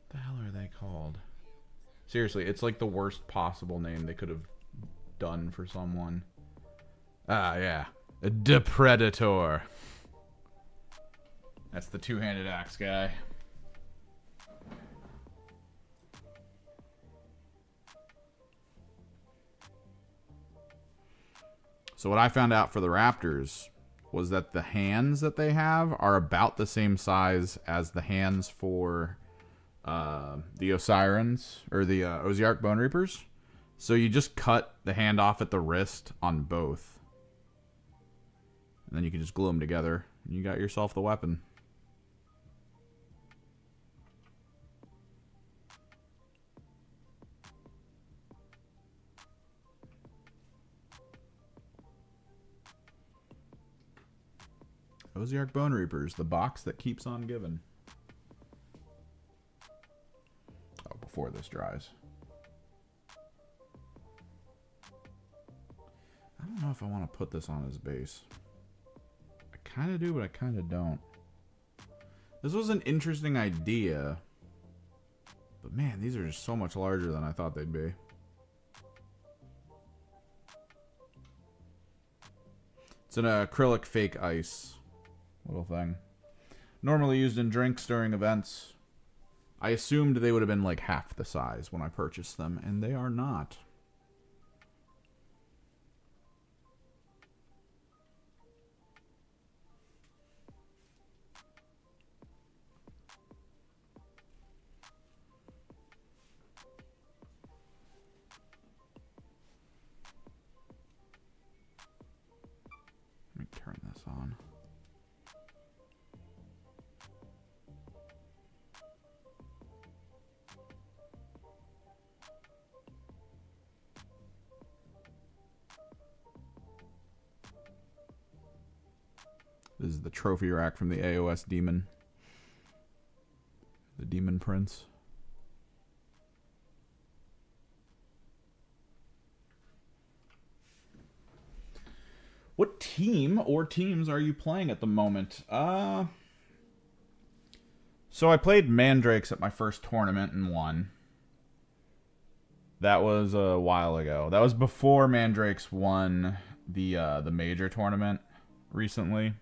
What the hell are they called? Seriously, it's like the worst possible name they could have done for someone. Ah, yeah. A Depredator. That's the two-handed axe guy. So what I found out for the Raptors was that the hands that they have are about the same size as the hands for the Osirans, or the Oziarch Bone Reapers. So you just cut the hand off at the wrist on both. And then you can just glue them together. And you got yourself the weapon. Oziarch Bone Reapers, the box that keeps on giving. Oh, before this dries. I don't know if I want to put this on his base. I kind of do, but I kind of don't. This was an interesting idea. But man, these are just so much larger than I thought they'd be. It's an acrylic fake ice little thing. Normally used in drinks during events. I assumed they would have been like half the size when I purchased them, and they are not. this on. This is the trophy rack from the AOS Demon. The Demon Prince. What team or teams are you playing at the moment? So I played Mandrakes at my first tournament and won. That was a while ago. That was before Mandrakes won the major tournament recently.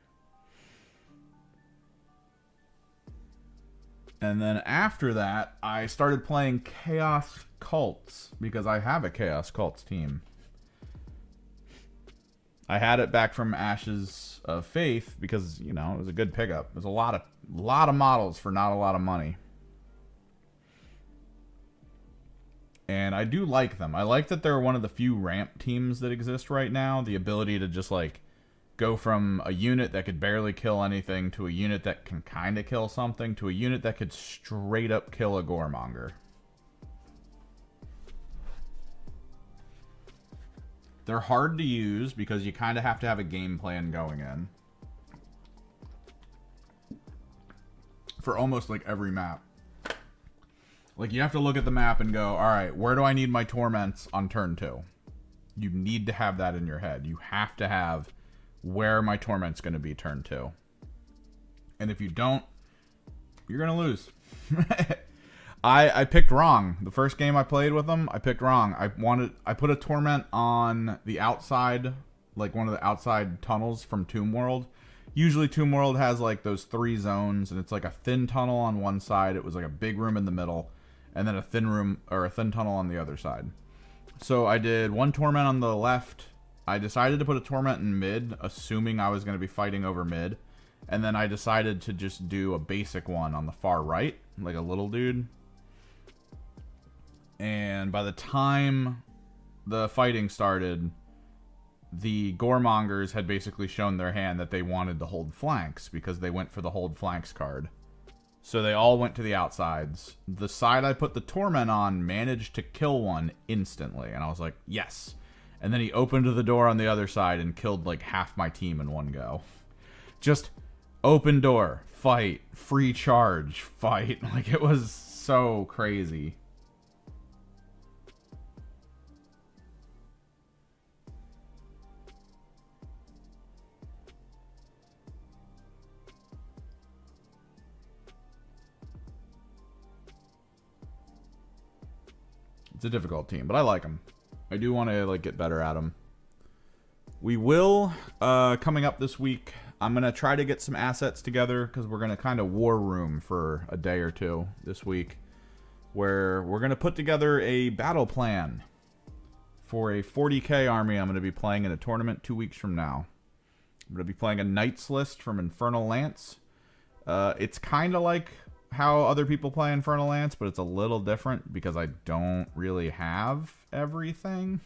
And then after that, I started playing Chaos Cults because I have a Chaos Cults team. I had it back from Ashes of Faith because, you know, it was a good pickup. It was a lot of models for not a lot of money. And I do like them. I like that they're one of the few ramp teams that exist right now. The ability to just, like, go from a unit that could barely kill anything to a unit that can kind of kill something to a unit that could straight up kill a Goremonger. They're hard to use because you kind of have to have a game plan going in. For almost like every map. Like you have to look at the map and go, alright, where do I need my Torments on turn 2? You need to have that in your head. You have to have where my Torment's going to be turn 2. And if you don't, you're going to lose. I picked wrong. The first game I played with them, I picked wrong. I put a Torment on the outside, like one of the outside tunnels from Tomb World. Usually Tomb World has like those 3 zones, and it's like a thin tunnel on one side. It was like a big room in the middle, and then a thin room or a thin tunnel on the other side. So I did one Torment on the left. I decided to put a Torment in mid, assuming I was going to be fighting over mid. And then I decided to just do a basic one on the far right, like a little dude. And by the time the fighting started, the Goremongers had basically shown their hand that they wanted to hold flanks because they went for the hold flanks card. So they all went to the outsides. The side I put the Torment on managed to kill one instantly. And I was like, yes. And then he opened the door on the other side and killed like half my team in one go. Just open door, fight, free charge, fight. Like it was so crazy. It's a difficult team, but I like them. I do want to like get better at them. We will, coming up this week, I'm going to try to get some assets together because we're going to kind of war room for a day or two this week where we're going to put together a battle plan for a 40k army I'm going to be playing in a tournament 2 weeks from now. I'm going to be playing a Knights list from Infernal Lance. It's kind of like how other people play Infernal Lance, but it's a little different because I don't really have everything.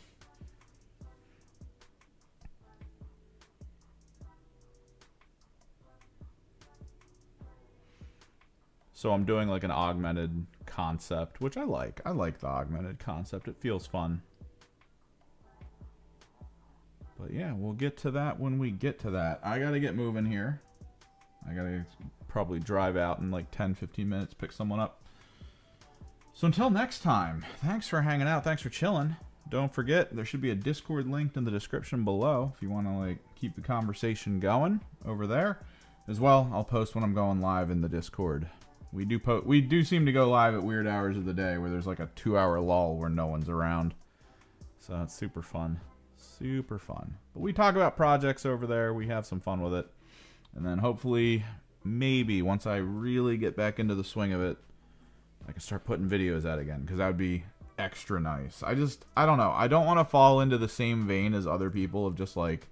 So I'm doing like an augmented concept, which I like. I like the augmented concept. It feels fun. But yeah, we'll get to that when we get to that. I gotta get moving here. I gotta probably drive out in like 10-15 minutes, pick someone up. So until next time, thanks for hanging out, thanks for chilling. Don't forget, there should be a Discord linked in the description below if you want to like keep the conversation going over there. As well, I'll post when I'm going live in the Discord. We do seem to go live at weird hours of the day where there's like a 2-hour lull where no one's around. So it's super fun. Super fun. But we talk about projects over there, we have some fun with it. And then hopefully, maybe, once I really get back into the swing of it, I can start putting videos out again. Because that would be extra nice. I don't know. I don't want to fall into the same vein as other people of just like,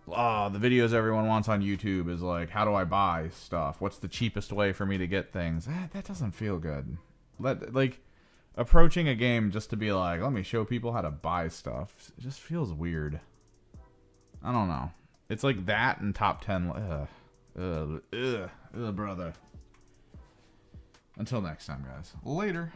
the videos everyone wants on YouTube is like, how do I buy stuff? What's the cheapest way for me to get things? That doesn't feel good. Like, approaching a game just to be like, let me show people how to buy stuff. It just feels weird. I don't know. It's like that and top 10. Brother. Until next time, guys. Later.